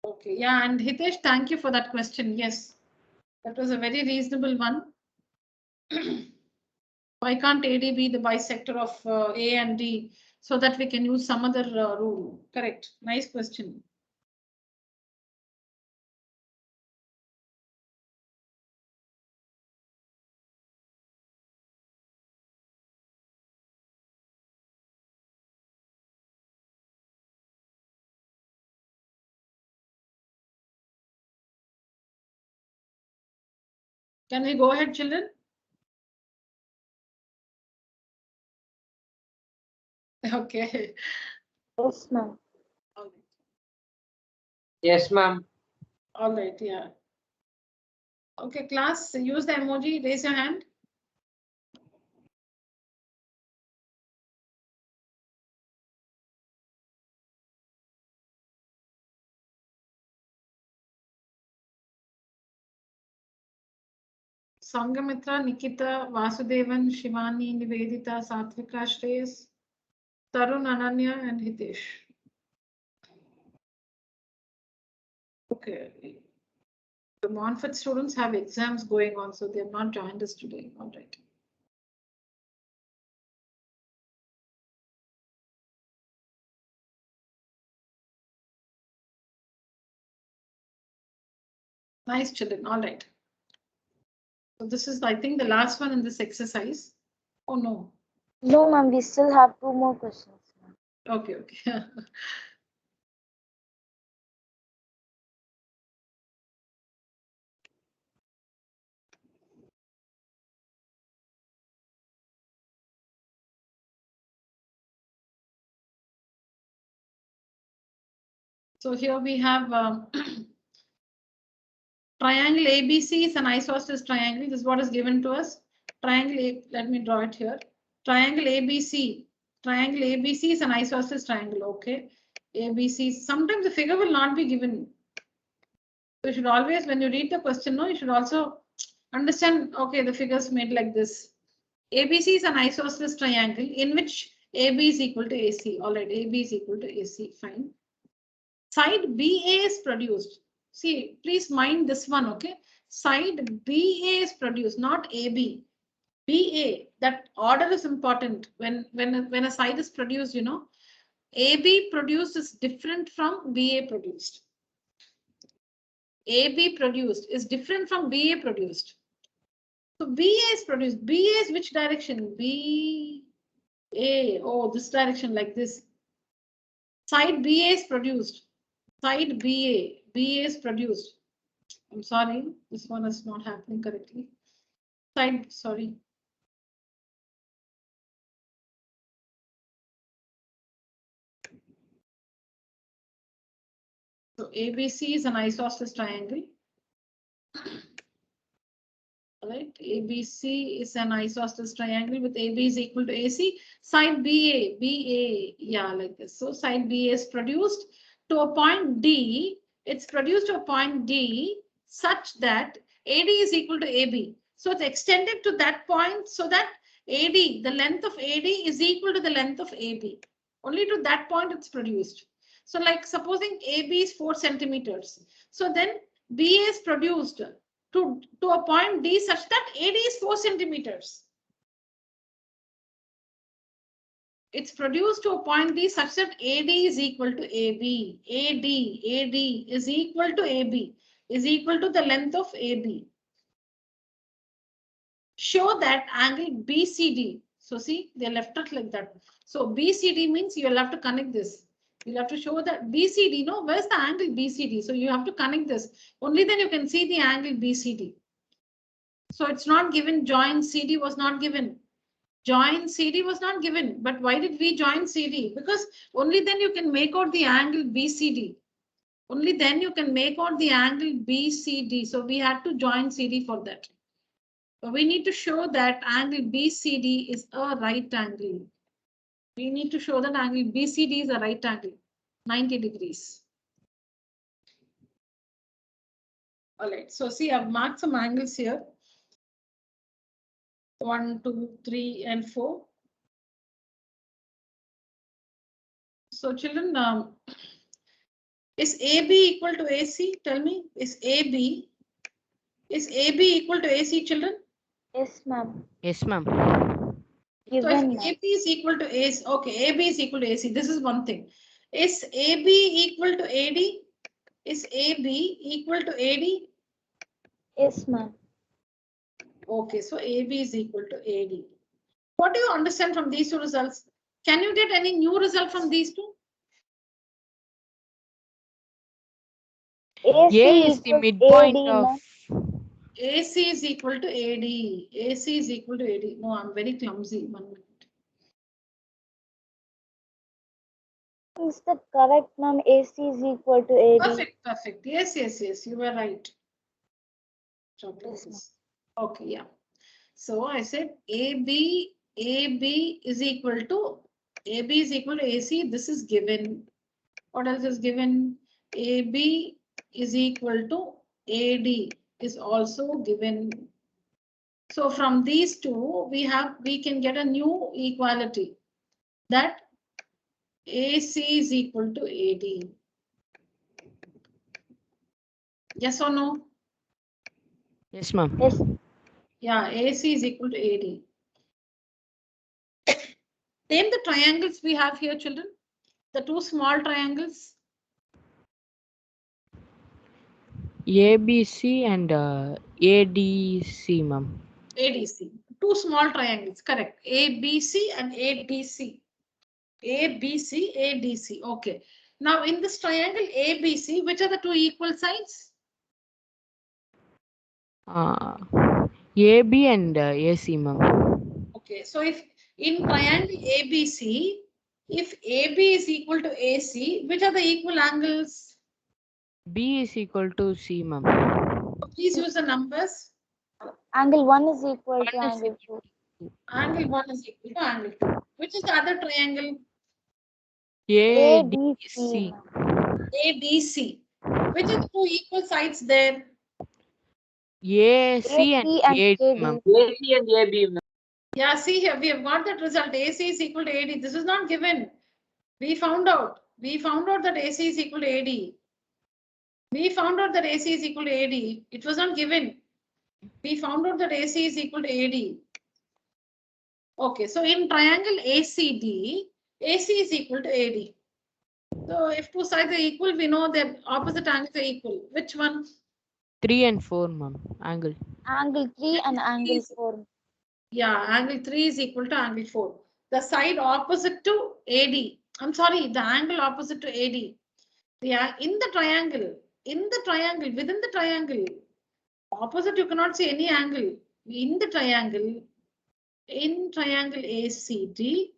Speaker 1: Okay, yeah, and Hitesh, thank you for that question. Yes, that was a very reasonable one. Why can't AD be the bisector of A and D so that we can use some other rule? Correct. Nice question. Can we go ahead, children? Okay.
Speaker 3: Yes, ma'am.
Speaker 2: Yes, ma'am.
Speaker 1: All right, yeah. Okay, class, use the emoji, raise your hand. Sangamitra, Nikita, Vasudevan, Shivani, Nivedita, Satvika, Shreyas, Tarun, Ananya, and Hitesh. Okay. The Montfort students have exams going on, so they have not joined us today. All right. Nice, children. All right. So this is, I think, the last one in this exercise. Oh, no.
Speaker 3: No, ma'am, we still have 2 more questions, ma'am.
Speaker 1: Okay, okay. So here we have triangle ABC is an isosceles triangle. This is what is given to us. Triangle A, let me draw it here. Triangle ABC. Triangle ABC is an isosceles triangle. Okay. ABC. Sometimes the figure will not be given. So you should always, when you read the question, no, you should also understand, okay, the figures made like this. ABC is an isosceles triangle in which AB is equal to AC. All right, AB is equal to AC. Fine. Side BA is produced. See, please mind this one, okay? Side BA is produced, not AB. BA, that order is important. When a side is produced, you know, AB produced is different from BA produced. AB produced is different from BA produced. So BA is produced. BA is which direction? BA. Oh, this direction like this. Side BA is produced. Side BA. BA is produced. I'm sorry, this one is not happening correctly. Side, sorry. So ABC is an isosceles triangle. All right, ABC is an isosceles triangle with AB is equal to AC. Side BA, yeah, like this. So side BA is produced to a point D. It's produced to a point D such that AD is equal to AB. So it's extended to that point so that AD, the length of AD is equal to the length of AB. Only to that point it's produced. So like supposing AB is 4 centimeters. So then BA is produced to a point D such that AD is 4 centimeters. It's produced to a point D such that AD is equal to AB. AD is equal to AB, is equal to the length of AB. Show that angle BCD. So see, they left it like that. So BCD means you will have to connect this. You'll have to show that BCD, no, where's the angle BCD? So you have to connect this. Only then you can see the angle BCD. So it's not given, join CD was not given. Join CD was not given. But why did we join CD? Because only then you can make out the angle BCD. Only then you can make out the angle BCD. So we had to join CD for that. But we need to show that angle BCD is a right angle. We need to show that angle BCD is a right angle, 90 degrees. All right, so see, I've marked some angles here. 1, 2, 3, and 4. So children, is AB equal to AC? Tell me, is AB equal to AC, children?
Speaker 3: Yes, ma'am.
Speaker 4: Yes, ma'am.
Speaker 1: So if
Speaker 3: Given, ma'am.
Speaker 1: AB is equal to AC, okay, AB is equal to AC. This is one thing. Is AB equal to AD? Is AB equal to AD?
Speaker 3: Yes, ma'am.
Speaker 1: Okay, so AB is equal to AD. What do you understand from these two results? Can you get any new result from these two?
Speaker 3: AC
Speaker 4: A is the
Speaker 3: equals
Speaker 4: midpoint
Speaker 3: AD,
Speaker 4: of.
Speaker 3: ma'am.
Speaker 1: AC is equal to AD. AC is equal to AD. No, I'm very clumsy. 1 minute.
Speaker 3: Is that correct, ma'am? AC is equal to AD.
Speaker 1: Perfect, perfect. Yes, yes, yes. You were right.
Speaker 3: Yes, ma'am.
Speaker 1: Okay, yeah. So I said AB is equal to AC. This is given. What else is given? AB is equal to AD is also given. So from these two, we can get a new equality that AC is equal to AD. Yes or no?
Speaker 4: Yes, ma'am.
Speaker 3: Yes.
Speaker 1: Yeah, AC is equal to AD. Name the triangles we have here, children. The two small triangles.
Speaker 4: ABC and ADC, ma'am.
Speaker 1: ADC. Two small triangles, correct. ABC and ADC. ABC, ADC. Okay. Now in this triangle ABC, which are the two equal sides?
Speaker 4: AB and AC, ma'am.
Speaker 1: Okay. So if in triangle ABC, if AB is equal to AC, which are the equal angles?
Speaker 4: B is equal to C, ma'am.
Speaker 1: Please use the numbers.
Speaker 3: Angle 1 is equal to
Speaker 4: One is
Speaker 3: angle 2.
Speaker 1: Angle 1 is equal to angle 2. Which is the other triangle?
Speaker 4: ADC.
Speaker 3: ma'am.
Speaker 1: ADC. Which are the two equal sides there?
Speaker 4: AC and
Speaker 3: AC and
Speaker 4: AD,
Speaker 3: AD.
Speaker 4: ma'am.
Speaker 2: AC and AB. ma'am.
Speaker 1: Yeah, see here, we have got that result. AC is equal to AD. This is not given. We found out. We found out that AC is equal to AD. We found out that AC is equal to AD. It was not given. We found out that AC is equal to AD. Okay, so in triangle ACD, AC is equal to AD. So if two sides are equal, we know that opposite angles are equal. Which one?
Speaker 4: 3 and 4, ma'am. Angle.
Speaker 3: Angle 3 and angle 4.
Speaker 1: Yeah, angle 3 is equal to angle 4. The side opposite to AD. I'm sorry, the angle opposite to AD. Yeah, in the triangle, within the triangle, opposite you cannot see any angle. In the triangle, in triangle ACD,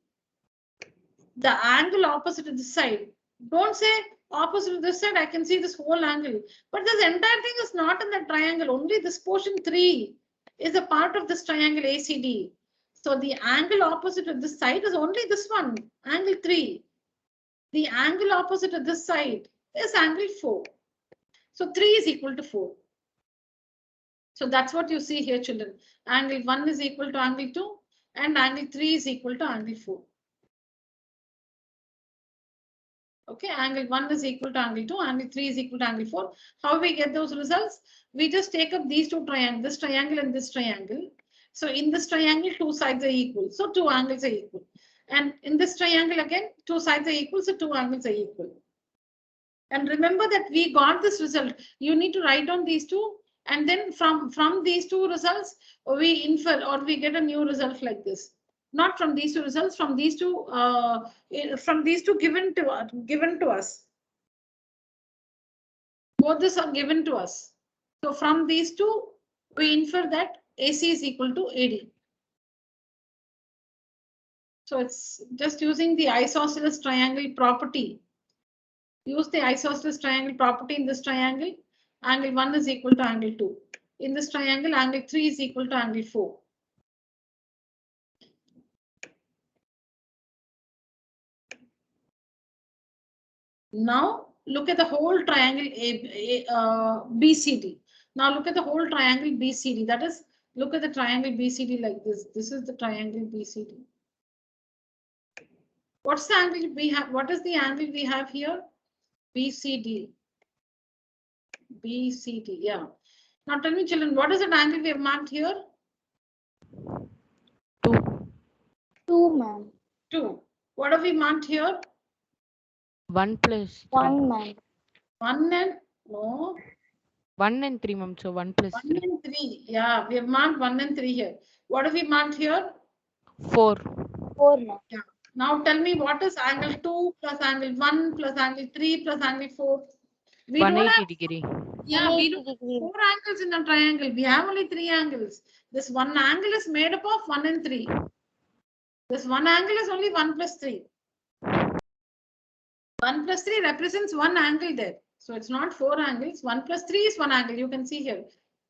Speaker 1: the angle opposite to this side. Don't say opposite to this side, I can see this whole angle. But this entire thing is not in the triangle. Only this portion 3 is a part of this triangle ACD. So the angle opposite to this side is only this one, angle 3. The angle opposite to this side is angle 4. So 3 is equal to 4. So that's what you see here, children. Angle 1 is equal to angle 2 and angle 3 is equal to angle 4. Okay, angle 1 is equal to angle 2, angle 3 is equal to angle 4. How we get those results? We just take up these two triangles, this triangle and this triangle. So in this triangle, two sides are equal. So two angles are equal. And in this triangle again, two sides are equal. So two angles are equal. And remember that we got this result. You need to write down these two. And then from these two results, we infer or we get a new result like this. Not from these two results, from these two given to us. Both these are given to us. So from these two, we infer that AC is equal to AD. So it's just using the isosceles triangle property. Use the isosceles triangle property in this triangle. Angle 1 is equal to angle 2. In this triangle, angle 3 is equal to angle 4. Now look at the whole triangle BCD. Now look at the whole triangle BCD. That is, look at the triangle BCD like this. This is the triangle BCD. What's the angle we have? What is the angle we have here? BCD. BCD, yeah. Now tell me, children, what is the angle we have marked here?
Speaker 4: 2.
Speaker 3: 2, ma'am.
Speaker 1: 2. What have we marked here?
Speaker 4: 1 plus 3.
Speaker 3: 1, ma'am.
Speaker 1: 1 and no.
Speaker 4: 1 and 3, ma'am. So 1 plus
Speaker 1: 1
Speaker 4: 3.
Speaker 1: and 3. Yeah, we have marked 1 and 3 here. What have we marked here?
Speaker 4: 4.
Speaker 3: 4, ma'am.
Speaker 1: Yeah. Now tell me what is angle 2 plus angle 1 plus angle 3 plus angle 4? We don't
Speaker 4: 180
Speaker 1: have,
Speaker 4: degree.
Speaker 1: yeah, we
Speaker 3: 180
Speaker 1: don't have
Speaker 3: degree.
Speaker 1: 4 angles in a triangle. We have only 3 angles. This one angle is made up of 1 and 3. This one angle is only 1 plus 3. 1 plus 3 represents one angle there. So it's not 4 angles. 1 plus 3 is one angle. You can see here.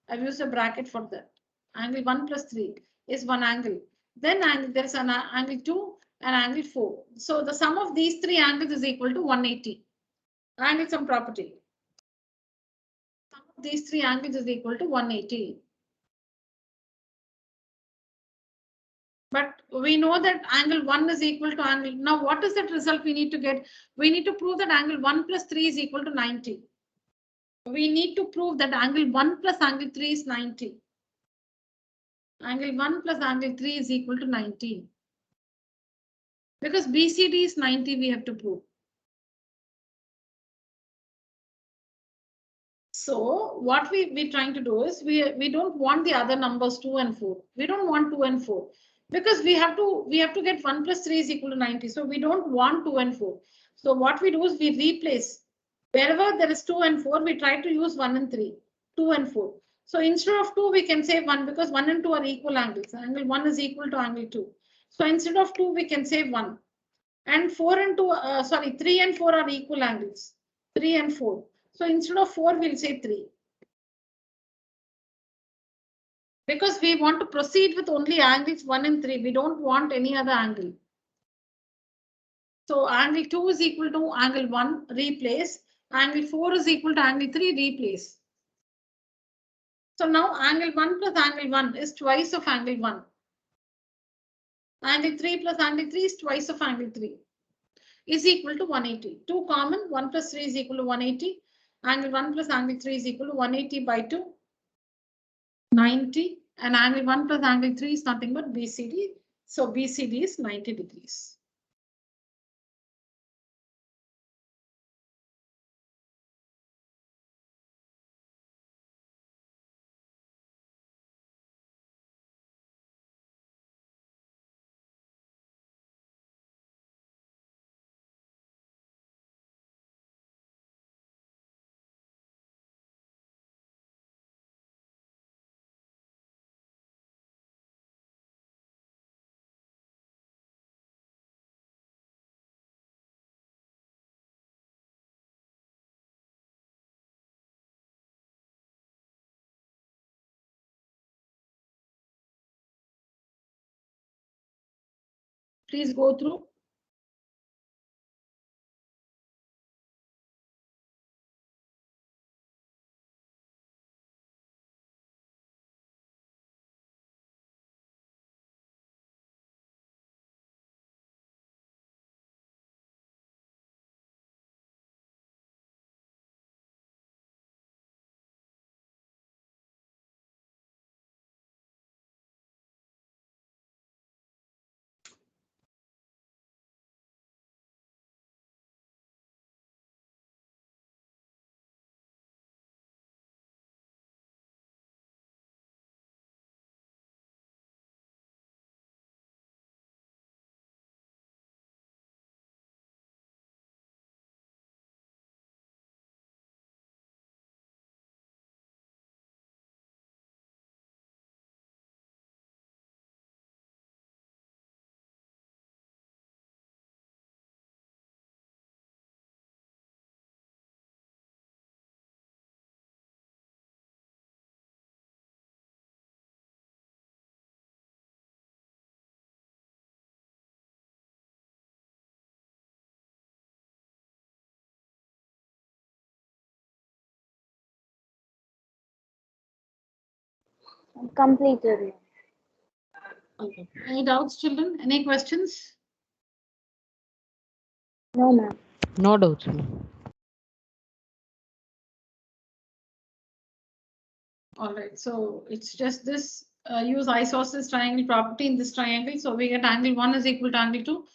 Speaker 1: I've used a bracket for that. Angle 1 plus 3 is one angle. Then there's an angle 2 and angle 4. So the sum of these three angles is equal to 180. Angle sum property. Sum of these three angles is equal to 180. But we know that angle 1 is equal to angle. Now, what is that result we need to get? We need to prove that angle 1 plus 3 is equal to 90. We need to prove that angle 1 plus angle 3 is 90. Angle 1 plus angle 3 is equal to 90. Because BCD is 90, we have to prove. So what we're trying to do is we don't want the other numbers 2 and 4. We don't want 2 and 4 because we have to get 1 plus 3 is equal to 90. So we don't want 2 and 4. So what we do is we replace wherever there is 2 and 4, we try to use 1 and 3, 2 and 4. So instead of 2, we can say 1 because 1 and 2 are equal angles. Angle 1 is equal to angle 2. So instead of 2, we can say 1. And 4 and 2, 3 and 4 are equal angles. 3 and 4. So instead of 4, we'll say 3. Because we want to proceed with only angles 1 and 3. We don't want any other angle. So angle 2 is equal to angle 1, replace. Angle 4 is equal to angle 3, replace. So now angle 1 plus angle 1 is twice of angle 1. Angle 3 plus angle 3 is twice of angle 3. Is equal to 180. 2 common, 1 plus 3 is equal to 180. Angle 1 plus angle 3 is equal to 180 by 2, 90. And angle 1 plus angle 3 is nothing but BCD. So BCD is 90 degrees. Please go through.
Speaker 3: Completed, ma'am.
Speaker 1: Okay. Any doubts, children? Any questions?
Speaker 3: No, ma'am.
Speaker 4: No doubts, ma'am.
Speaker 1: All right, so it's just this use isosceles triangle property in this triangle. So we get angle 1 is equal to angle 2.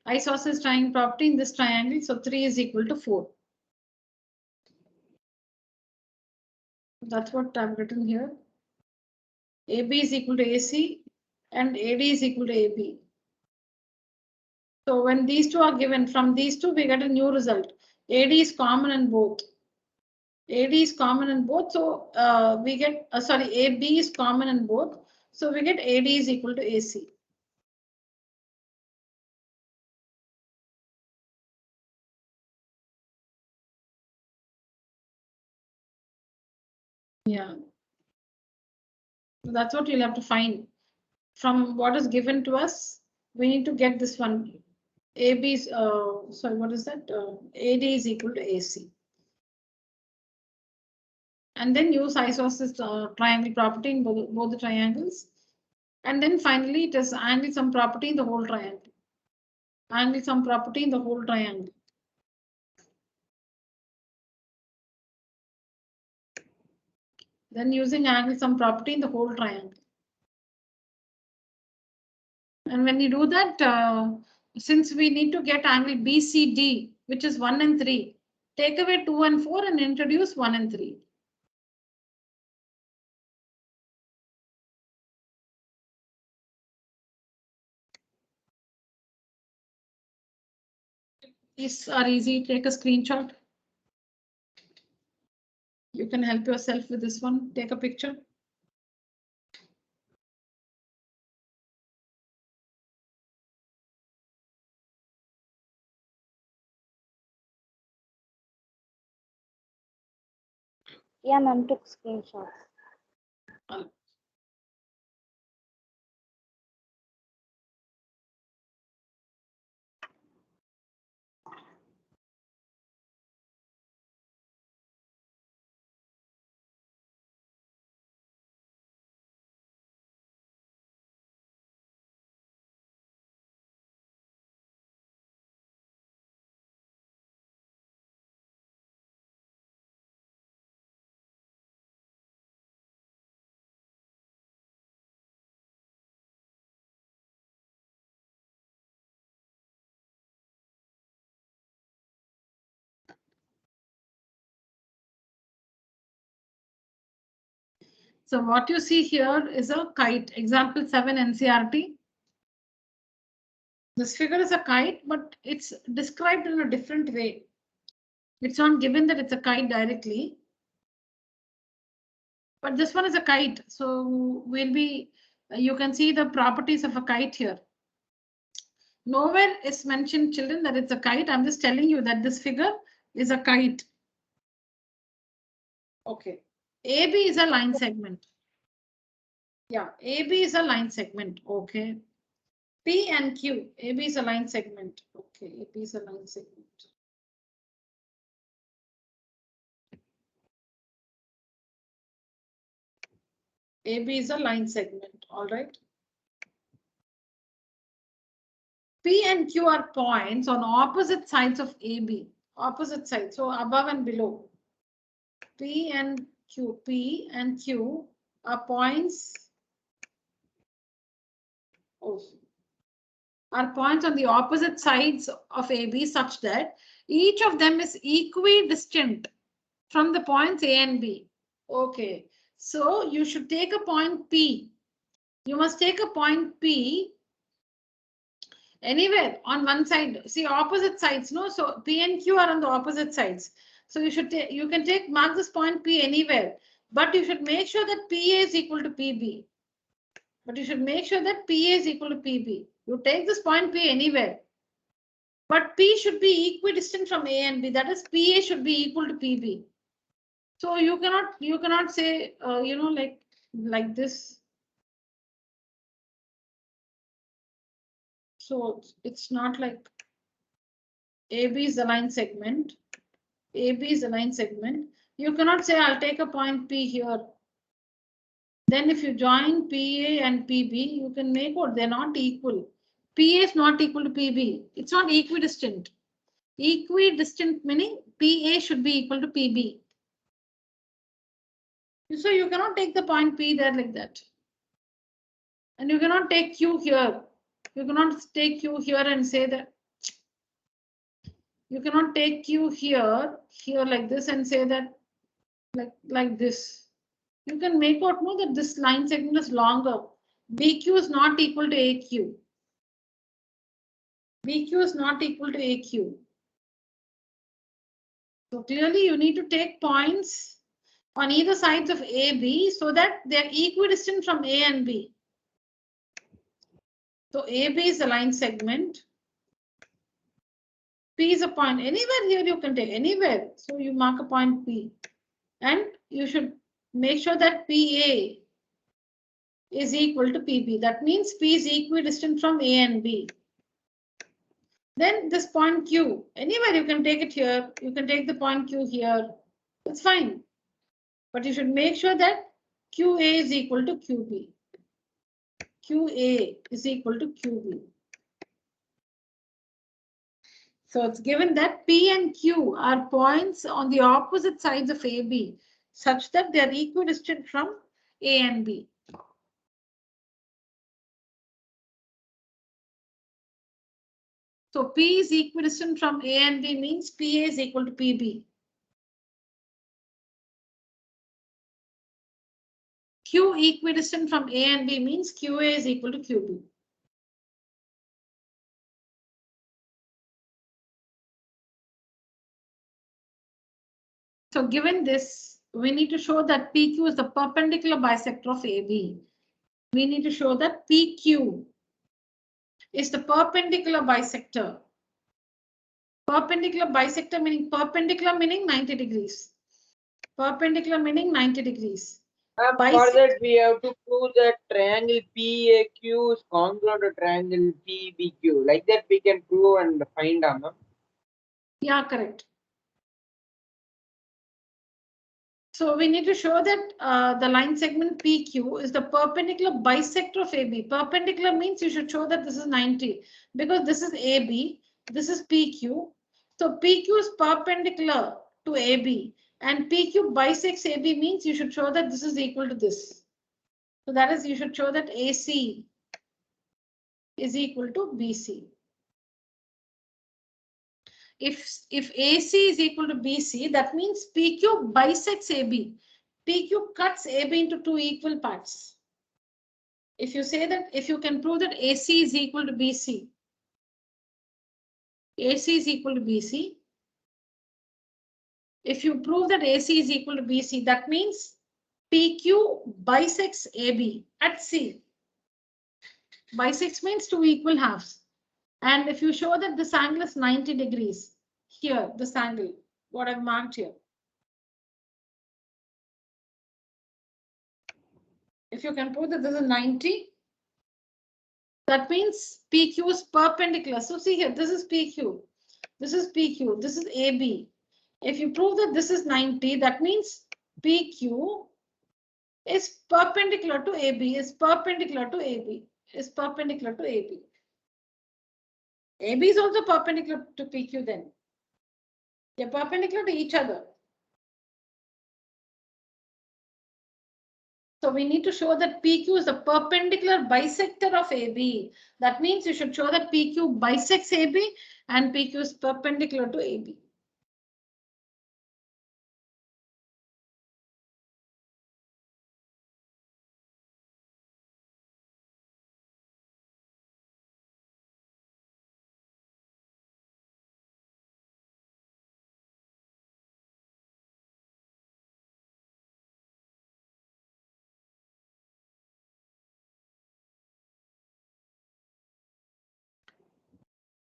Speaker 1: Isosceles triangle property in this triangle. So 3 is equal to 4. That's what I've written here. AB is equal to AC and AD is equal to AB. So when these two are given, from these two, we get a new result. AD is common in both. AD is common in both. So we get, sorry, AB is common in both. So we get AD is equal to AC. Yeah. That's what you'll have to find. From what is given to us, we need to get this one. AB is, sorry, what is that? AD is equal to AC. And then use isosceles triangle property in both the triangles. And then finally, it is angle sum property in the whole triangle. Angle sum property in the whole triangle. Then using angle sum property in the whole triangle. And when you do that, since we need to get angle BCD, which is 1 and 3, take away 2 and 4 and introduce 1 and 3. These are easy. Take a screenshot. You can help yourself with this one. Take a picture.
Speaker 3: Yeah, ma'am, took screenshots.
Speaker 1: So what you see here is a kite. Example 7 NCRT. This figure is a kite, but it's described in a different way. It's not given that it's a kite directly. But this one is a kite. So we'll be, you can see the properties of a kite here. Nowhere is mentioned, children, that it's a kite. I'm just telling you that this figure is a kite. Okay. AB is a line segment. Yeah, AB is a line segment. Okay. P and Q. AB is a line segment. Okay, AB is a line segment. AB is a line segment. All right. P and Q are points on opposite sides of AB. Opposite sides. So above and below. P and Q are points. Oh, are points on the opposite sides of AB such that each of them is equidistant from the points A and B. Okay, so you should take a point P. You must take a point P anywhere on one side. See, opposite sides, no? So P and Q are on the opposite sides. So you should take, you can take, mark this point P anywhere, but you should make sure that PA is equal to PB. But you should make sure that PA is equal to PB. You take this point P anywhere, but P should be equidistant from A and B. That is, PA should be equal to PB. So you cannot say, like this. So it's not like AB is the line segment. AB is the line segment. You cannot say I'll take a point P here Then if you join PA and PB, you can make what? They're not equal. PA is not equal to PB. It's not equidistant. Equidistant meaning PA should be equal to PB. So you cannot take the point P there like that. And you cannot take Q here. You cannot take Q here and say that. You cannot take Q here like this and say that like this. You can make out no that this line segment is longer. BQ is not equal to AQ. BQ is not equal to AQ. So clearly you need to take points on either sides of AB so that they're equidistant from A and B. So AB is the line segment. P is a point. Anywhere here you can take, anywhere. So you mark a point P. And you should make sure that PA is equal to PB. That means P is equidistant from A and B. Then this point Q, anywhere you can take it here. You can take the point Q here. It's fine. But you should make sure that QA is equal to QB. QA is equal to QB. So it's given that P and Q are points on the opposite sides of AB such that they are equidistant from A and B. So P is equidistant from A and B means PA is equal to PB. Q equidistant from A and B means QA is equal to QB. So given this, we need to show that PQ is the perpendicular bisector of AB. We need to show that PQ is the perpendicular bisector. Perpendicular bisector meaning perpendicular meaning 90 degrees. Perpendicular meaning 90 degrees.
Speaker 2: For that we have to prove that triangle PAQ is congruent to triangle PBQ. Like that we can prove and find out. No?
Speaker 1: Yeah, correct. So we need to show that the line segment PQ is the perpendicular bisector of AB. Perpendicular means you should show that this is 90 because this is AB, this is PQ. So PQ is perpendicular to AB and PQ bisects AB means you should show that this is equal to this. So that is, you should show that AC is equal to BC. If AC is equal to BC, that means PQ bisects AB. PQ cuts AB into two equal parts. If you say that, if you can prove that AC is equal to BC, AC is equal to BC. If you prove that AC is equal to BC, that means PQ bisects AB at C. Bisects means two equal halves. And if you show that this angle is 90 degrees, here, this angle, what I've marked here. If you can prove that this is 90, that means PQ is perpendicular. So see here, this is PQ, this is PQ, this is AB. If you prove that this is 90, that means PQ is perpendicular to AB, is perpendicular to AB, is perpendicular to AB. AB is also perpendicular to PQ then. They're perpendicular to each other. So we need to show that PQ is the perpendicular bisector of AB. That means you should show that PQ bisects AB and PQ is perpendicular to AB.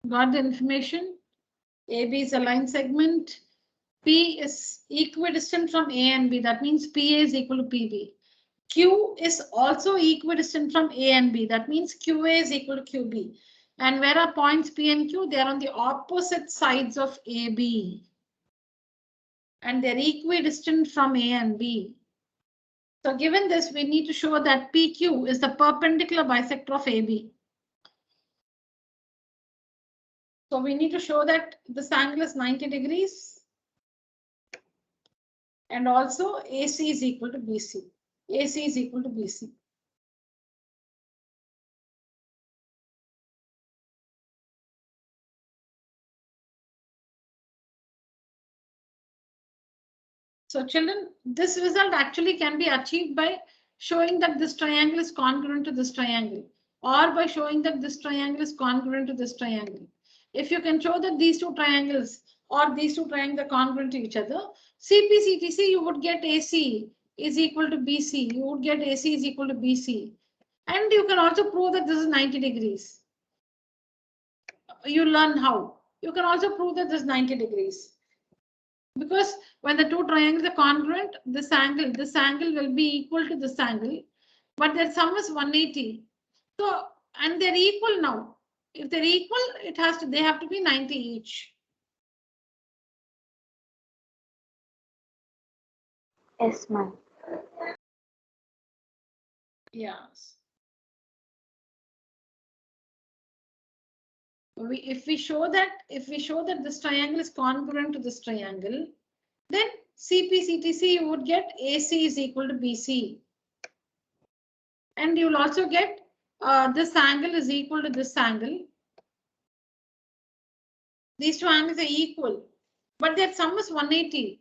Speaker 1: Got the information? AB is a line segment. P is equidistant from A and B. That means PA is equal to PB. Q is also equidistant from A and B. That means QA is equal to QB. And where are points P and Q? They are on the opposite sides of AB. And they're equidistant from A and B. So given this, we need to show that PQ is the perpendicular bisector of AB. So we need to show that this angle is 90 degrees. And also AC is equal to BC. AC is equal to BC. So children, this result actually can be achieved by showing that this triangle is congruent to this triangle, or by showing that this triangle is congruent to this triangle. If you can show that these two triangles or these two triangles are congruent to each other, CPCTC, you would get AC is equal to BC. You would get AC is equal to BC. And you can also prove that this is 90 degrees. You learn how. You can also prove that this is 90 degrees. Because when the two triangles are congruent, this angle will be equal to this angle, but their sum is 180. So, and they're equal now. If they're equal, they have to be 90 each.
Speaker 3: Yes, ma'am.
Speaker 1: Yes. If we show that this triangle is congruent to this triangle, then CPCTC you would get AC is equal to BC. And you'll also get this angle is equal to this angle. These two angles are equal, but their sum is 180.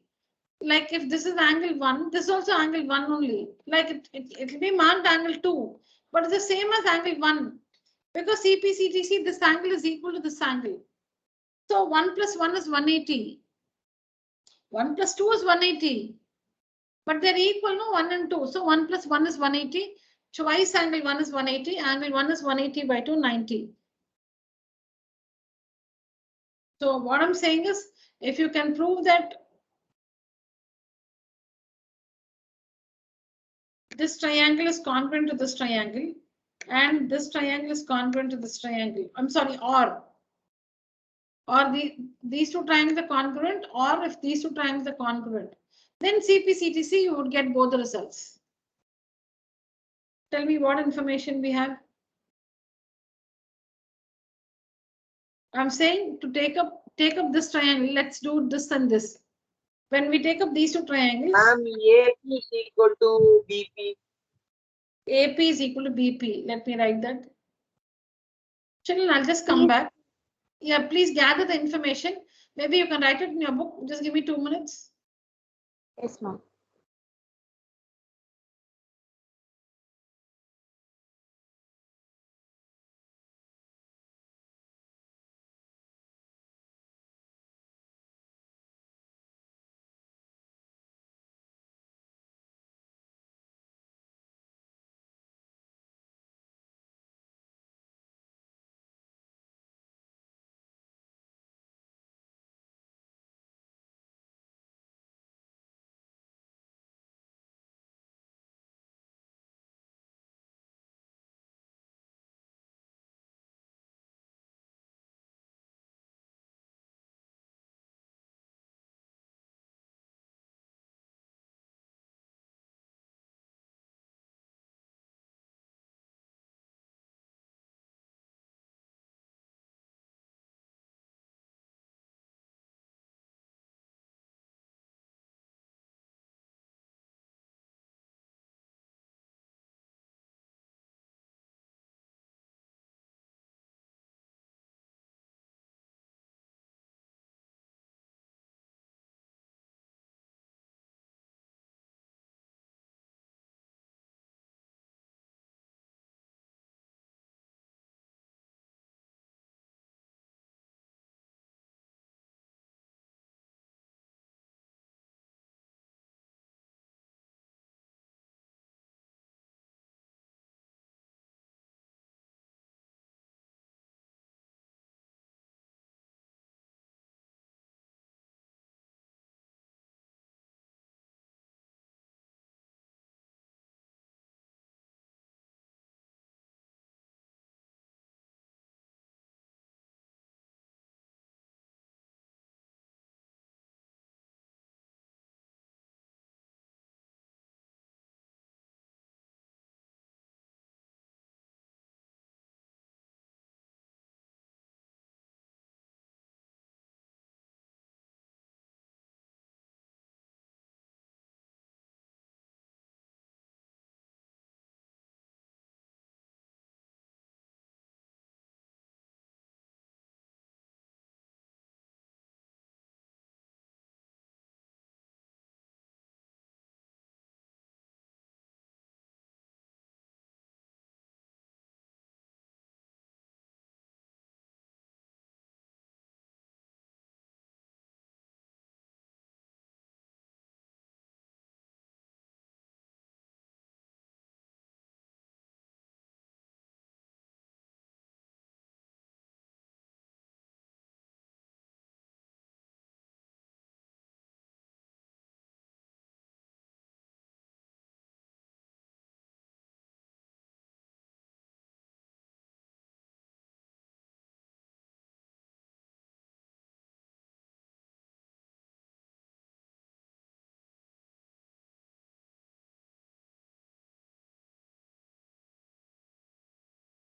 Speaker 1: Like if this is angle 1, this is also angle 1 only. Like it will be marked angle 2, but it's the same as angle 1. Because CPCTC, this angle is equal to this angle. So 1 plus 1 is 180. 1 plus 2 is 180. But they're equal, no? 1 and 2. So 1 plus 1 is 180. Twice angle 1 is 180. Angle 1 is 180 by 2, 90. So what I'm saying is, if you can prove that this triangle is congruent to this triangle, and this triangle is congruent to this triangle. I'm sorry, or these two triangles are congruent, or if these two triangles are congruent, then CPCTC you would get both the results. Tell me what information we have. I'm saying to take up this triangle. Let's do this and this. When we take up these two triangles,
Speaker 2: AP is equal to BP.
Speaker 1: AP is equal to BP. Let me write that. Children, I'll just come back. Yeah, please gather the information. Maybe you can write it in your book. Just give me 2 minutes.
Speaker 3: Yes, ma'am.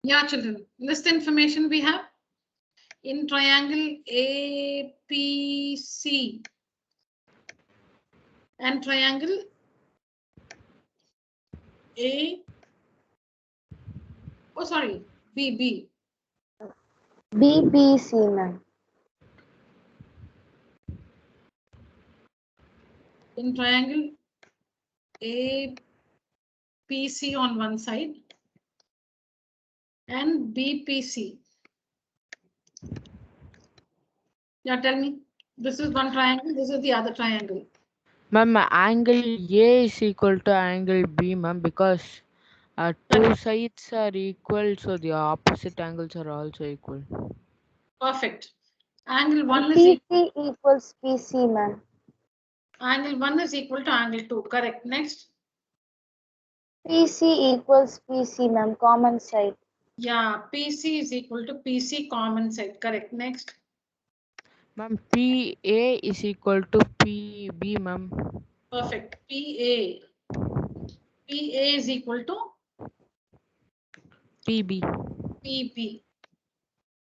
Speaker 1: Yeah, children. List information we have in triangle APC and triangle BB.
Speaker 3: BBC, ma'am.
Speaker 1: In triangle APC on one side and BPC. Yeah, tell me. This is one triangle, this is the other triangle.
Speaker 4: Ma'am, angle A is equal to angle B, ma'am, because two sides are equal, so the opposite angles are also equal.
Speaker 1: Perfect. Angle 1 is
Speaker 3: PC equals PC, ma'am.
Speaker 1: angle 1 is equal to angle 2. Correct. Next.
Speaker 3: PC equals PC, ma'am. Common side.
Speaker 1: Yeah, PC is equal to PC common side. Correct. Next.
Speaker 4: Ma'am, PA is equal to PB, ma'am.
Speaker 1: Perfect. PA is equal to
Speaker 4: PB.
Speaker 1: PP.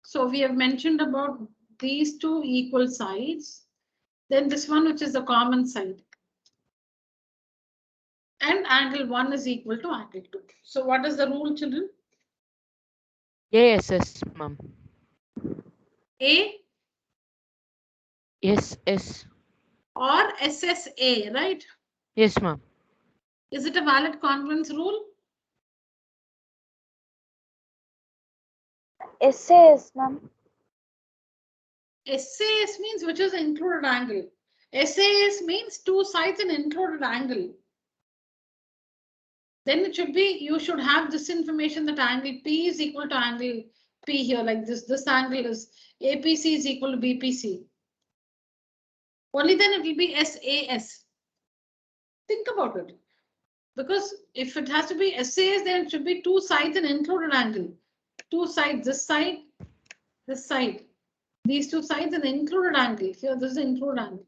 Speaker 1: So we have mentioned about these two equal sides. Then this one, which is the common side. And angle 1 is equal to angle 2. So what is the rule, children?
Speaker 4: ASS, ma'am.
Speaker 1: A
Speaker 4: SS.
Speaker 1: or SSA, right?
Speaker 4: Yes, ma'am.
Speaker 1: Is it a valid congruence rule?
Speaker 3: SAS, ma'am.
Speaker 1: SAS means which is included angle. SAS means two sides and included angle. Then it should be, you should have this information that angle P is equal to angle P here, like this. This angle is APC is equal to BPC. Only then it will be SAS. Think about it. Because if it has to be SAS, then it should be two sides and included angle. Two sides, this side, this side. These two sides and included angle. Here, this is included angle.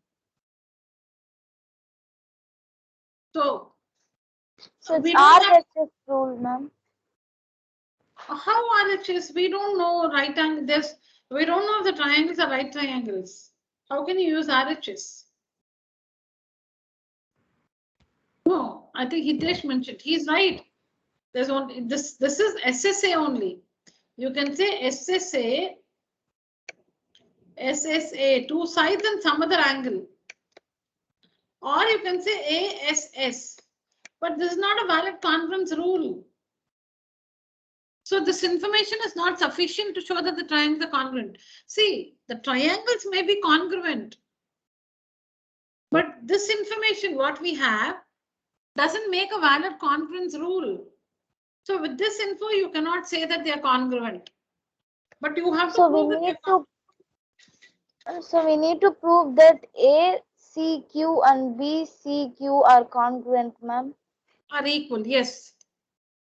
Speaker 1: So
Speaker 3: So it's
Speaker 1: we don't have,
Speaker 3: RHS rule, ma'am.
Speaker 1: how RHS? We don't know right angle. We don't know if the triangles are right triangles. How can you use RHS? No, I think Hitesh mentioned. He's right. There's only this. This is SSA only. You can say SSA, SSA, two sides and some other angle. Or you can say ASS. But this is not a valid congruence rule. So this information is not sufficient to show that the triangles are congruent. See, the triangles may be congruent. But this information, what we have, doesn't make a valid congruence rule. So with this info, you cannot say that they are congruent. But you have to
Speaker 3: So
Speaker 1: prove
Speaker 3: we
Speaker 1: that
Speaker 3: need to. So we need to prove that ACQ and BCQ are congruent, ma'am.
Speaker 1: are equal. Yes.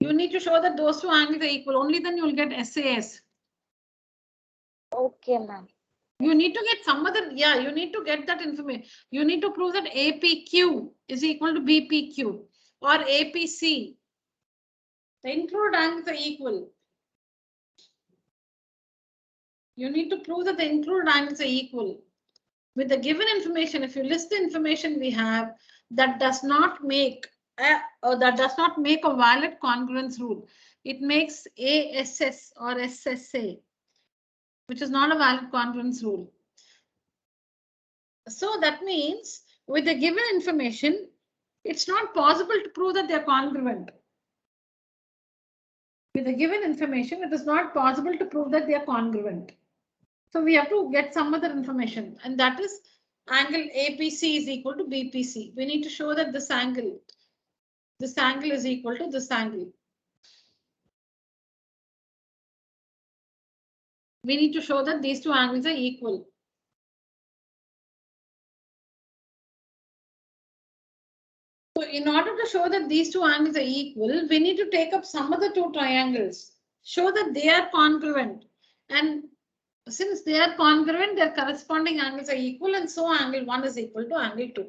Speaker 1: You need to show that those two angles are equal. Only then you will get SAS.
Speaker 3: Okay, ma'am.
Speaker 1: You need to get some other, yeah, you need to get that information. You need to prove that APQ is equal to BPQ or APC. The included angles are equal. You need to prove that the included angles are equal. With the given information, if you list the information we have, that does not make a valid congruence rule. It makes ASS or SSA, which is not a valid congruence rule. So that means with the given information, it's not possible to prove that they're congruent. With the given information, it is not possible to prove that they are congruent. So we have to get some other information, and that is angle APC is equal to BPC. We need to show that this angle is equal to this angle. We need to show that these two angles are equal. So in order to show that these two angles are equal, we need to take up some of the two triangles, show that they are congruent. And since they are congruent, their corresponding angles are equal, and so angle 1 is equal to angle 2.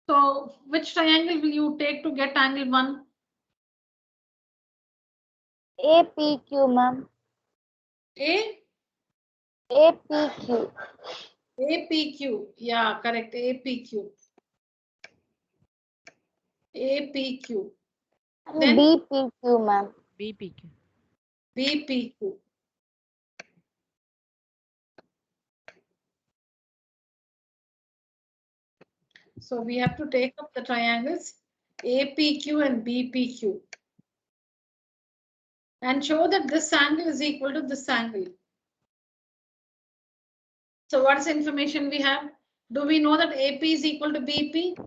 Speaker 1: So which triangle will you take to get angle 1?
Speaker 3: APQ, ma'am. APQ.
Speaker 1: APQ. Yeah, correct. APQ. APQ. Then
Speaker 3: BPQ, ma'am.
Speaker 4: BPQ.
Speaker 1: BPQ. So we have to take up the triangles APQ and BPQ and show that this angle is equal to this angle. So what's the information we have? Do we know that AP is equal to BP?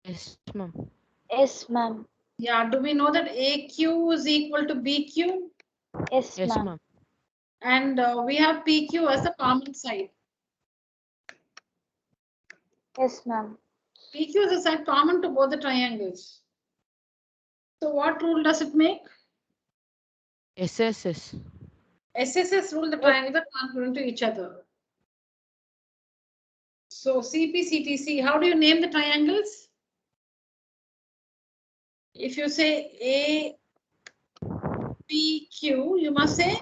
Speaker 4: Yes, ma'am.
Speaker 3: Yes, ma'am.
Speaker 1: Yeah. Do we know that AQ is equal to BQ?
Speaker 3: Yes,
Speaker 4: Yes,
Speaker 3: ma'am.
Speaker 4: ma'am.
Speaker 1: And we have PQ as the common side.
Speaker 3: Yes, ma'am.
Speaker 1: PQ is a side common to both the triangles. So what rule does it make?
Speaker 4: SSS.
Speaker 1: SSS rule, the triangles are congruent to each other. So CPCTC, how do you name the triangles? If you say APQ, you must say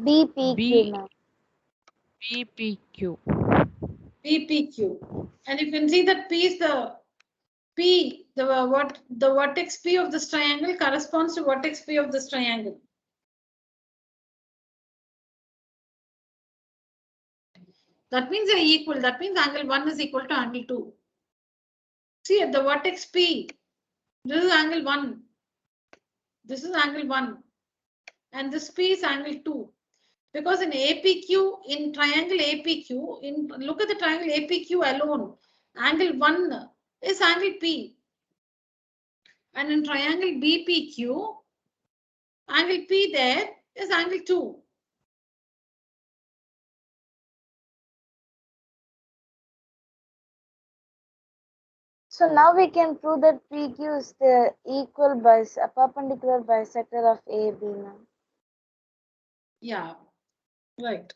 Speaker 3: BPQ, ma'am.
Speaker 4: BPQ.
Speaker 1: BPQ. And you can see that P is the vertex P of this triangle corresponds to vertex P of this triangle. That means they're equal. That means angle 1 is equal to angle 2. See at the vertex P, this is angle 1. This is angle 1. And this P is angle 2. Because in APQ, in triangle APQ, look at the triangle APQ alone, angle 1 is angle P. And in triangle BPQ, angle P there is angle 2.
Speaker 3: So now we can prove that PQ is the perpendicular bisector of AB, ma'am.
Speaker 1: Yeah, right.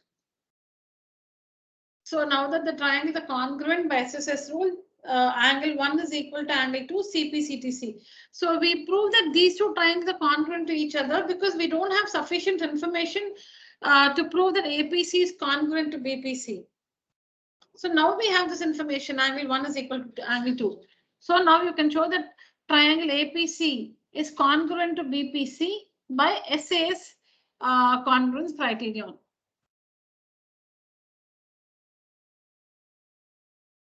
Speaker 1: So now that the triangles are congruent by SSS rule, angle 1 is equal to angle 2, CPCTC. So we prove that these two triangles are congruent to each other because we don't have sufficient information to prove that APC is congruent to BPC. So now we have this information, angle 1 is equal to angle 2. So now you can show that triangle APC is congruent to BPC by SAS congruence criterion.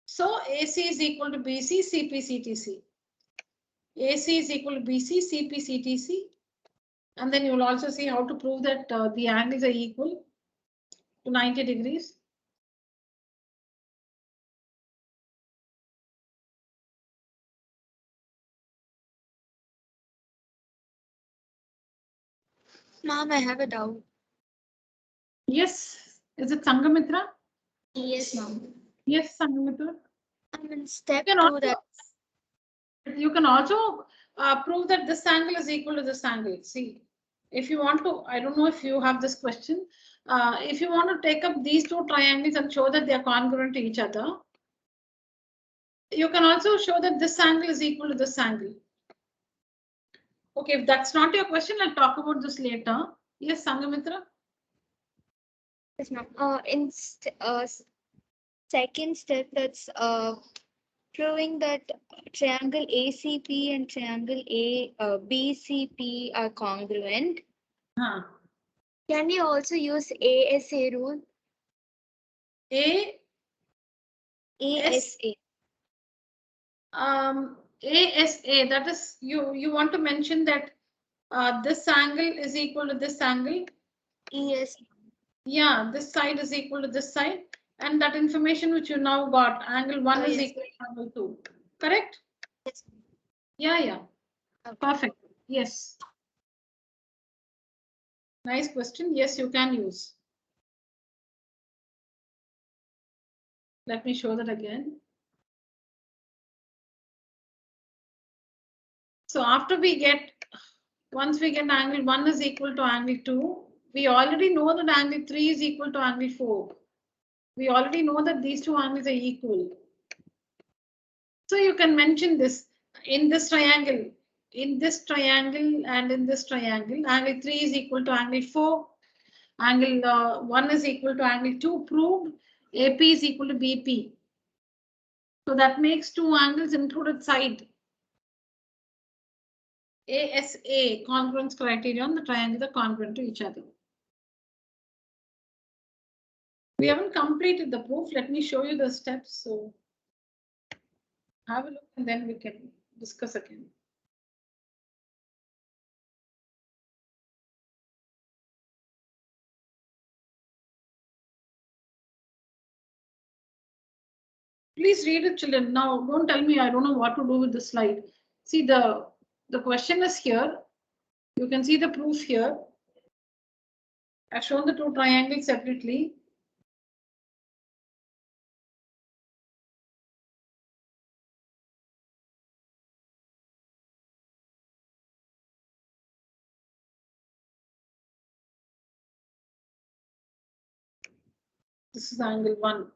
Speaker 1: So AC is equal to BC, CP, CTC. AC is equal to BC, CP, CTC. And then you will also see how to prove that the angles are equal to 90 degrees.
Speaker 5: Ma'am, I have a doubt.
Speaker 1: Yes. Is it Sangamitra?
Speaker 5: Yes, ma'am.
Speaker 1: Yes, Sangamitra.
Speaker 5: I'm in step
Speaker 1: You
Speaker 5: 2 that
Speaker 1: can also prove that this angle is equal to this angle. See, if you want to, I don't know if you have this question. If you want to take up these two triangles and show that they are congruent to each other, you can also show that this angle is equal to this angle. Okay, if that's not your question, I'll talk about this later. Yes, Sangamitra.
Speaker 5: is not second step, that's proving that triangle ACP and triangle BCP are congruent.
Speaker 1: Huh.
Speaker 5: Can we also use ASA rule? ASA.
Speaker 1: ASA, that is, you want to mention that this angle is equal to this angle.
Speaker 5: Yes.
Speaker 1: Yeah, this side is equal to this side. And that information which you now got, angle 1 is
Speaker 5: yes.
Speaker 1: equal to angle 2. Correct?
Speaker 5: Yes.
Speaker 1: Yeah, yeah.
Speaker 5: Okay.
Speaker 1: Perfect. Yes. Nice question. Yes, you can use. Let me show that again. So after once we get angle 1 is equal to angle 2, we already know that angle 3 is equal to angle 4. We already know that these two angles are equal. So you can mention this in this triangle. in this triangle and in this triangle, angle 3 is equal to angle 4. Angle 1 is equal to angle 2. Proved AP is equal to BP. So that makes two angles included side. ASA, congruence criterion, the triangles are congruent to each other. We haven't completed the proof. Let me show you the steps. So have a look and then we can discuss again. Please read it, children. Now, don't tell me I don't know what to do with the slide. See, the question is here. You can see the proof here. I've shown the two triangles separately. This is angle 1.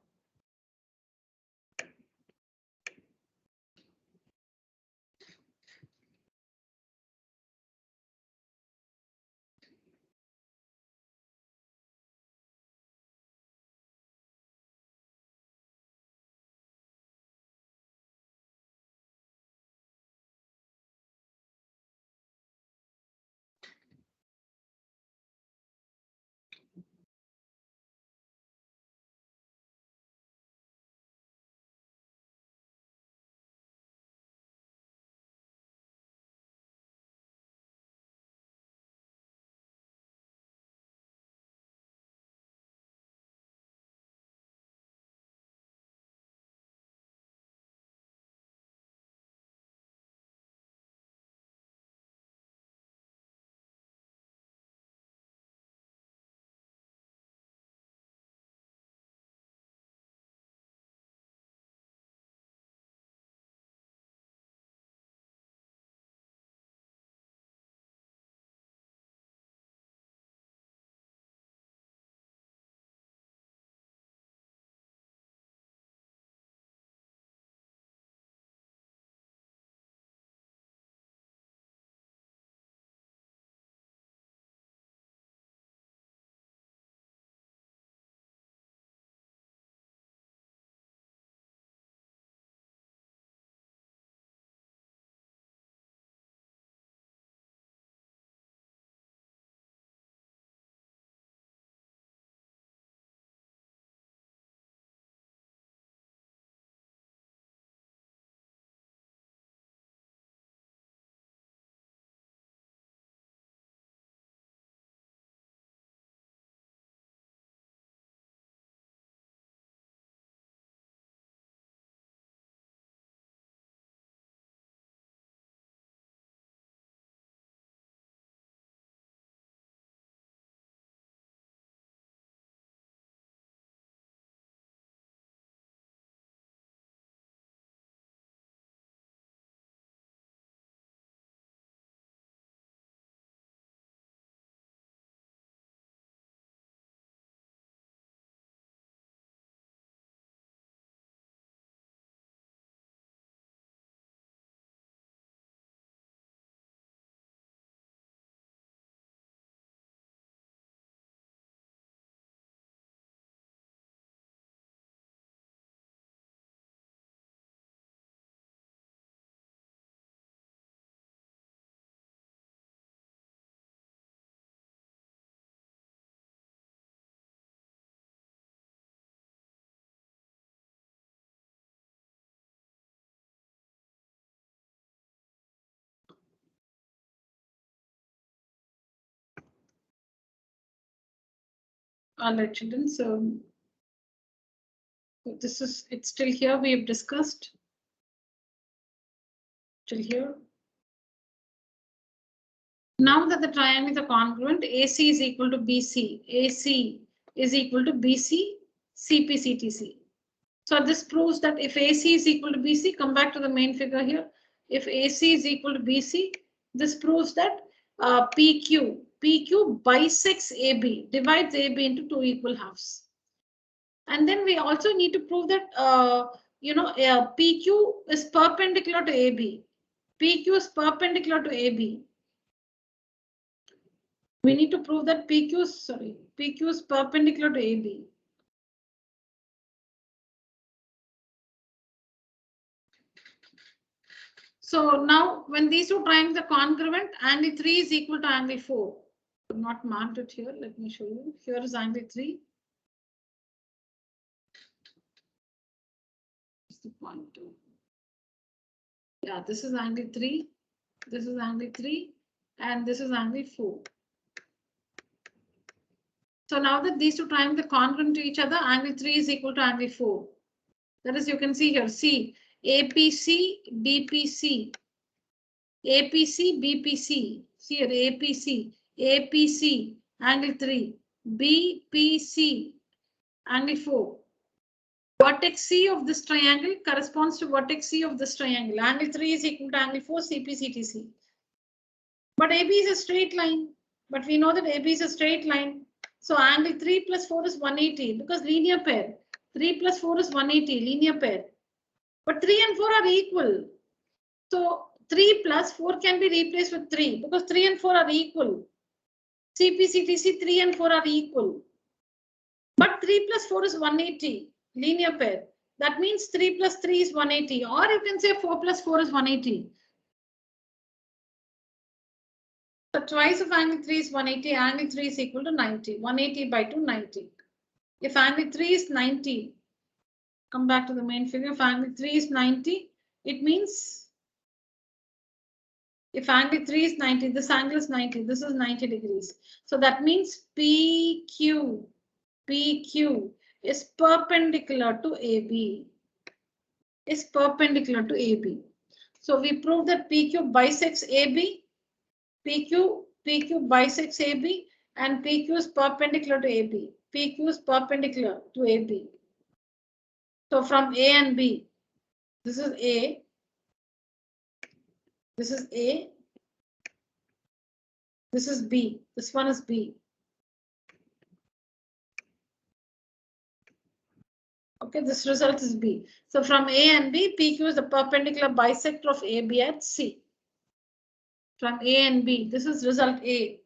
Speaker 1: All right, children. So this is, it's still here. We have discussed. Till here. Now that the triangles are congruent, AC is equal to BC. AC is equal to BC, CP, CTC. So this proves that if AC is equal to BC, come back to the main figure here. If AC is equal to BC, this proves that PQ bisects AB, divides AB into two equal halves. And then we also need to prove that PQ is perpendicular to AB. PQ is perpendicular to AB. We need to prove that PQ is perpendicular to AB. So now when these two triangles are congruent, angle 3 is equal to angle 4. I've not marked it here. Let me show you. Here is angle 3. It's the point 2. Yeah, this is angle 3. This is angle 3. And this is angle 4. So now that these two triangles are congruent to each other, angle 3 is equal to angle 4. That is, you can see here, C, APC, BPC, APC, BPC. See here, APC, APC, angle 3, BPC, angle 4. Vertex C of this triangle corresponds to vertex C of this triangle. Angle 3 is equal to angle 4, CPCTC. But AB is a straight line. But we know that AB is a straight line. So angle 3 plus 4 is 180 because linear pair. 3 plus 4 is 180, linear pair. But 3 and 4 are equal. So 3 plus 4 can be replaced with 3 because 3 and 4 are equal. CPCTC 3 and 4 are equal. But 3 plus 4 is 180, linear pair. That means 3 plus 3 is 180. Or you can say 4 plus 4 is 180. So twice of angle 3 is 180. Angle 3 is equal to 90. 180 by 2, 90. If angle 3 is 90, come back to the main figure. If angle 3 is 90, it means if angle 3 is 90, this angle is 90, this is 90 degrees. So that means PQ is perpendicular to AB. Is perpendicular to AB. So we prove that PQ bisects AB. PQ bisects AB and PQ is perpendicular to AB. PQ is perpendicular to AB. So from A and B, this is A. This is A. This is B. This one is B. Okay, this result is B. So from A and B, PQ is the perpendicular bisector of AB at C. From A and B, this is result A.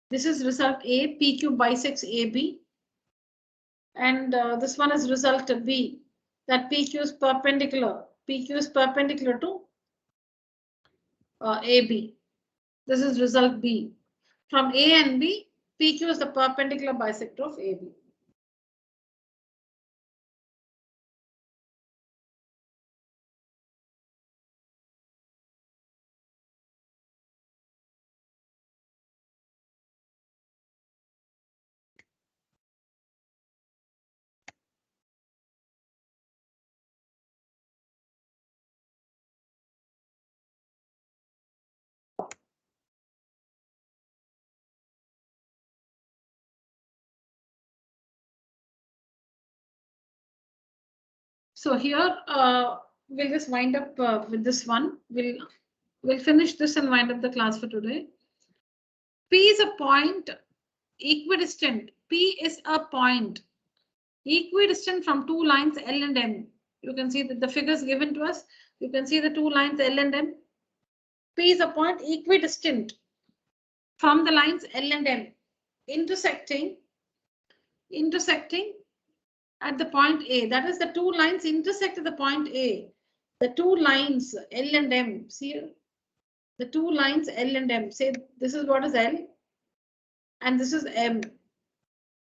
Speaker 1: This is result A, PQ bisects AB. And this one is result B, that PQ is perpendicular. PQ is perpendicular to AB. This is result B. From A and B, PQ is the perpendicular bisector of AB. So here we'll just wind up with this one. We'll finish this and wind up the class for today. P is a point equidistant. P is a point equidistant from two lines L and M. You can see that the figures given to us. You can see the two lines L and M. P is a point equidistant from the lines L and M, intersecting at the point A. That is, the two lines intersect at the point A. The two lines L and M. See the two lines L and M. Say this is what is L and this is M.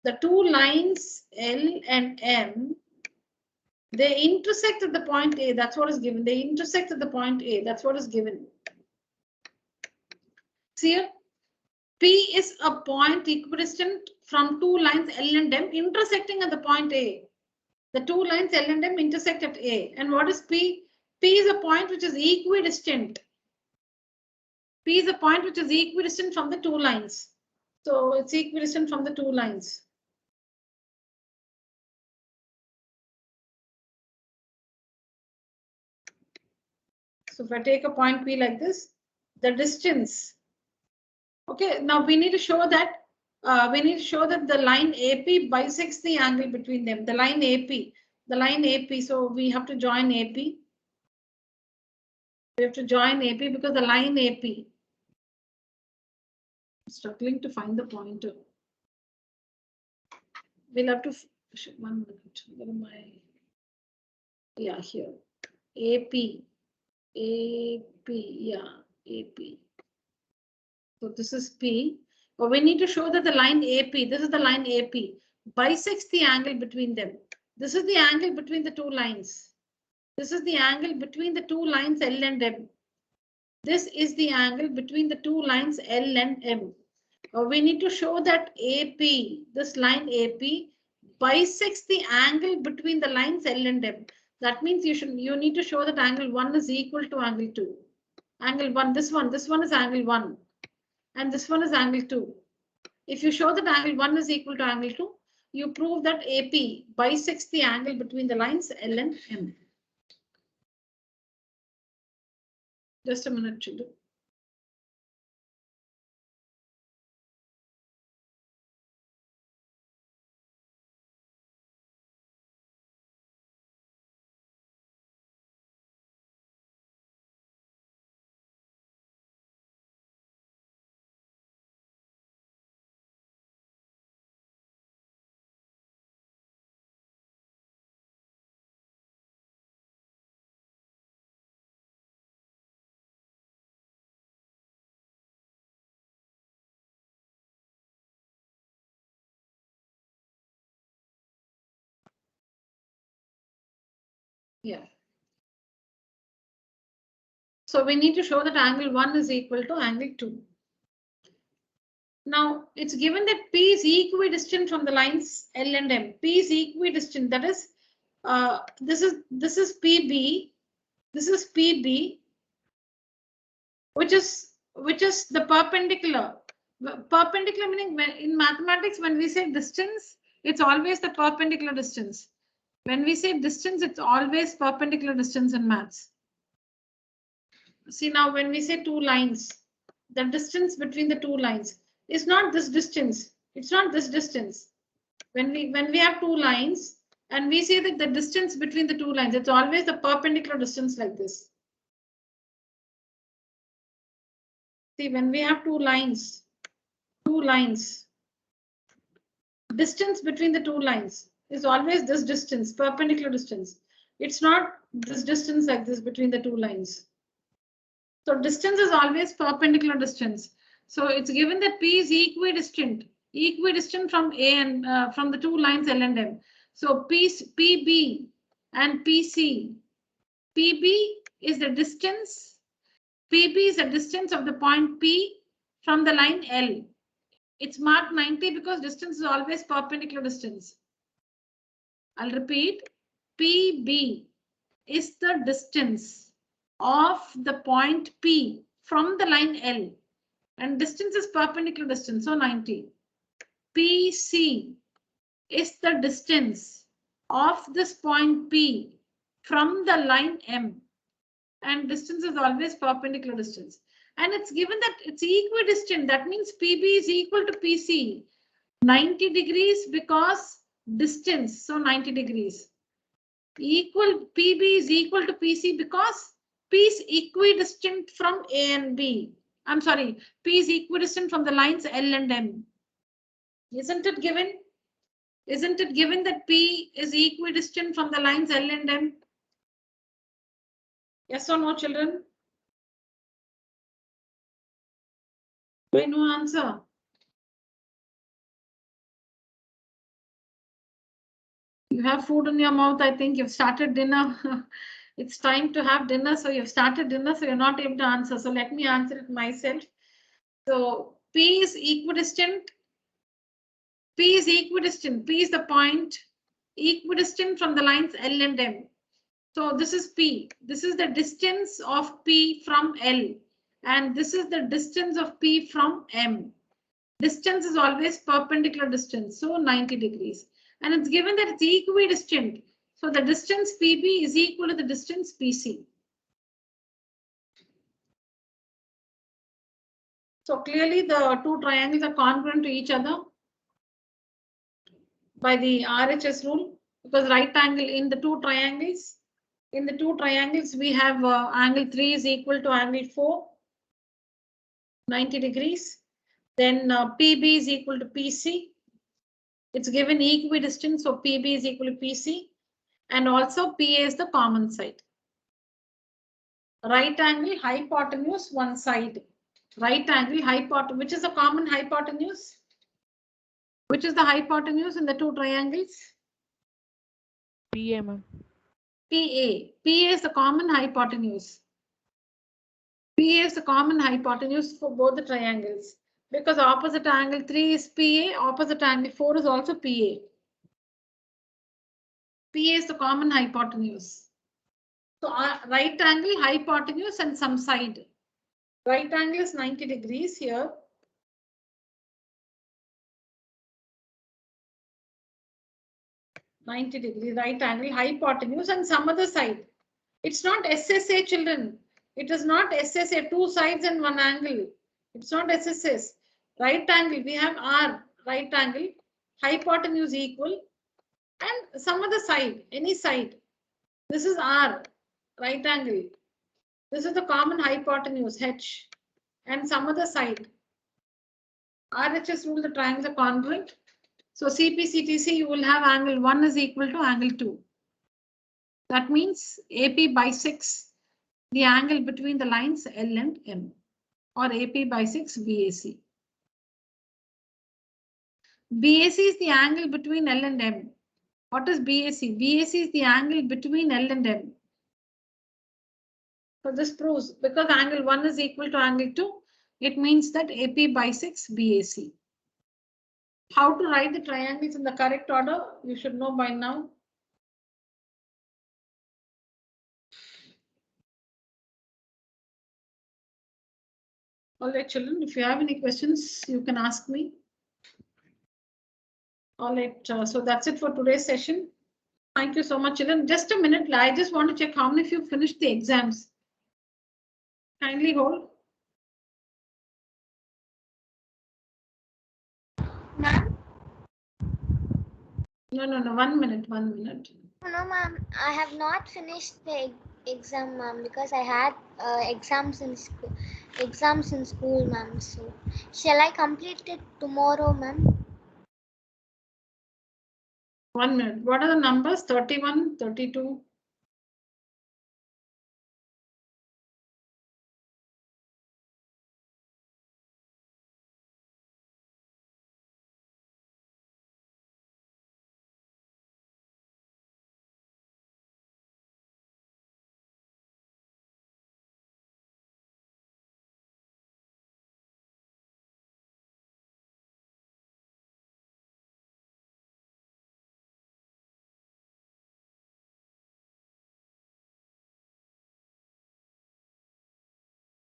Speaker 1: The two lines L and M, they intersect at the point A. That's what is given. They intersect at the point A. That's what is given. See here, P is a point equidistant from two lines L and M intersecting at the point A. The two lines L and M intersect at A. And what is P? P is a point which is equidistant. P is a point which is equidistant from the two lines. So it's equidistant from the two lines. So if I take a point P like this, the distance. Okay, now we need to show that the line AP bisects the angle between them. The line AP. So we have to join AP. We have to join AP because the line AP. I'm struggling to find the pointer. We'll have to 1 minute. Where am I? Yeah, here. AP. Yeah, AP. So this is P. But we need to show that the line AP, this is the line AP, bisects the angle between them. This is the angle between the two lines. This is the angle between the two lines L and M. This is the angle between the two lines L and M. We need to show that AP, this line AP, bisects the angle between the lines L and M. That means you need to show that angle 1 is equal to angle 2. Angle 1, this one is angle 1. And this one is angle 2. If you show that angle 1 is equal to angle 2, you prove that AP bisects the angle between the lines L and M. Just a minute, children. Yeah. So we need to show that angle 1 is equal to angle 2. Now it's given that P is equidistant from the lines L and M. P is equidistant. That is, this is PB. This is PB, which is the perpendicular. Perpendicular meaning in mathematics when we say distance, it's always the perpendicular distance. When we say distance, it's always perpendicular distance in maths. See now when we say two lines, the distance between the two lines is not this distance. It's not this distance. When we have two lines and we say that the distance between the two lines, it's always the perpendicular distance like this. See, when we have two lines, distance between the two lines is always this distance, perpendicular distance. It's not this distance like this between the two lines. So distance is always perpendicular distance. So it's given that P is equidistant from A and from the two lines L and M. So PB and PC. PB is the distance. PB is the distance of the point P from the line L. It's marked 90 because distance is always perpendicular distance. I'll repeat. PB is the distance of the point P from the line L. And distance is perpendicular distance, so 90. PC is the distance of this point P from the line M. And distance is always perpendicular distance. And it's given that it's equidistant. That means PB is equal to PC. 90 degrees because distance, so 90 degrees. PB is equal to PC because P is equidistant from A and B. I'm sorry, P is equidistant from the lines L and M. Isn't it given? Isn't it given that P is equidistant from the lines L and M? Yes or no, children? Why no answer? You have food in your mouth. I think you've started dinner. It's time to have dinner. So you've started dinner, so you're not able to answer. So let me answer it myself. So P is equidistant. P is equidistant. P is the point equidistant from the lines L and M. So this is P. This is the distance of P from L. And this is the distance of P from M. Distance is always perpendicular distance, so 90 degrees. And it's given that it's equidistant. So the distance PB is equal to the distance PC. So clearly the two triangles are congruent to each other by the RHS rule, because right angle in the two triangles, In the two triangles, we have angle 3 is equal to angle 4, 90 degrees. Then PB is equal to PC. It's given equidistant, so PB is equal to PC. And also PA is the common side. Right angle hypotenuse one side. Right angle hypotenuse, which is the common hypotenuse? Which is the hypotenuse in the two triangles?
Speaker 4: PA, ma'am.
Speaker 1: PA. PA is the common hypotenuse. PA is the common hypotenuse for both the triangles. Because opposite angle 3 is PA, opposite angle 4 is also PA. PA is the common hypotenuse. So right angle, hypotenuse and some side. Right angle is 90 degrees here. Right angle, hypotenuse and some other side. It's not SSA, children. It is not SSA, two sides and one angle. It's not SSS. Right angle, we have R, right angle, hypotenuse equal, and some other side, any side. This is R, right angle. This is the common hypotenuse, H, and some other side. RHS rule, the triangles are congruent. So CP/CTC, you will have angle 1 is equal to angle 2. That means AP bisects the angle between the lines L and M, or AP bisects BAC. BAC is the angle between L and M. What is BAC? BAC is the angle between L and M. So this proves, because angle 1 is equal to angle 2, it means that AP bisects BAC. How to write the triangles in the correct order, you should know by now. All right, children, if you have any questions, you can ask me. All right, so that's it for today's session. Thank you so much, children. Just a minute, I just want to check how many of you finished the exams. Kindly hold.
Speaker 5: Ma'am?
Speaker 1: No, 1 minute, 1 minute.
Speaker 5: No, ma'am. I have not finished the exam, ma'am, because I had exams in school. Ma'am. So, shall I complete it tomorrow, ma'am?
Speaker 1: 1 minute. What are the numbers? 31, 32.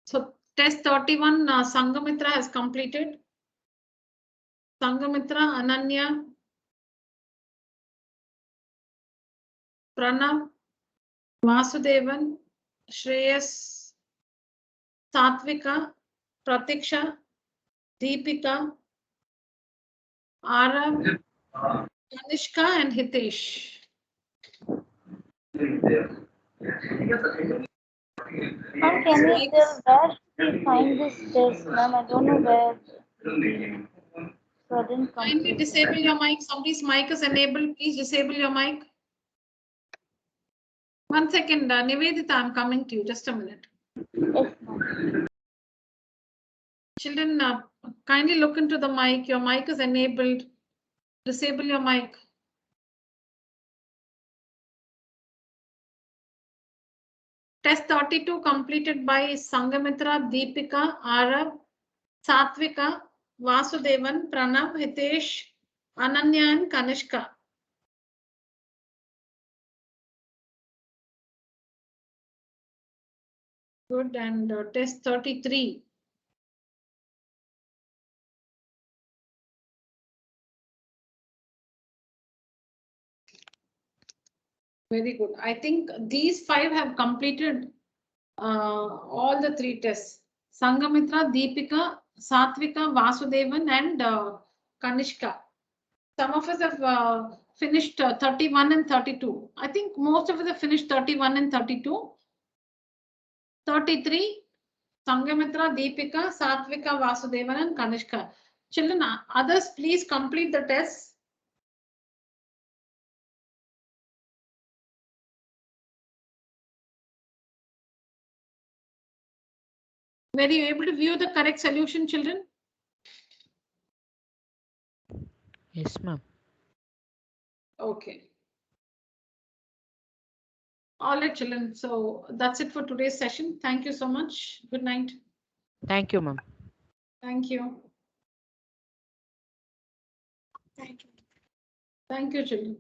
Speaker 1: So test 31, Sangamitra has completed. Sangamitra, Ananya, Pranav, Vasudevan, Shreyas, Satvika, Pratiksha, Deepika, Arav, Kanishka and Hitesh.
Speaker 3: Ma'am, can you tell where should we find this test, ma'am? I don't know where. So I didn't
Speaker 1: Kindly
Speaker 3: complete.
Speaker 1: disable your mic. Somebody's mic is enabled. Please disable your mic. 1 second, Nivedita, I'm coming to you. Just a minute.
Speaker 3: Yes, ma'am.
Speaker 1: Children, kindly look into the mic. Your mic is enabled. Disable your mic. Test 32 completed by Sangamitra, Deepika, Arav, Satvika, Vasudevan, Pranav, Hitesh, Ananya and Kanishka. Good. And test 33. Very good. I think these 5 have completed all the 3 tests. Sangamitra, Deepika, Satvika, Vasudevan and Kanishka. Some of us have finished 31 and 32. I think most of us have finished 31 and 32. 33, Sangamitra, Deepika, Satvika, Vasudevan, and Kanishka. Children, others, please complete the test. Were you able to view the correct solution, children?
Speaker 4: Yes, ma'am.
Speaker 1: Okay. All right, children. So that's it for today's session. Thank you so much. Good night.
Speaker 4: Thank you, ma'am.
Speaker 1: Thank you.
Speaker 5: Thank you.
Speaker 1: Thank you, children.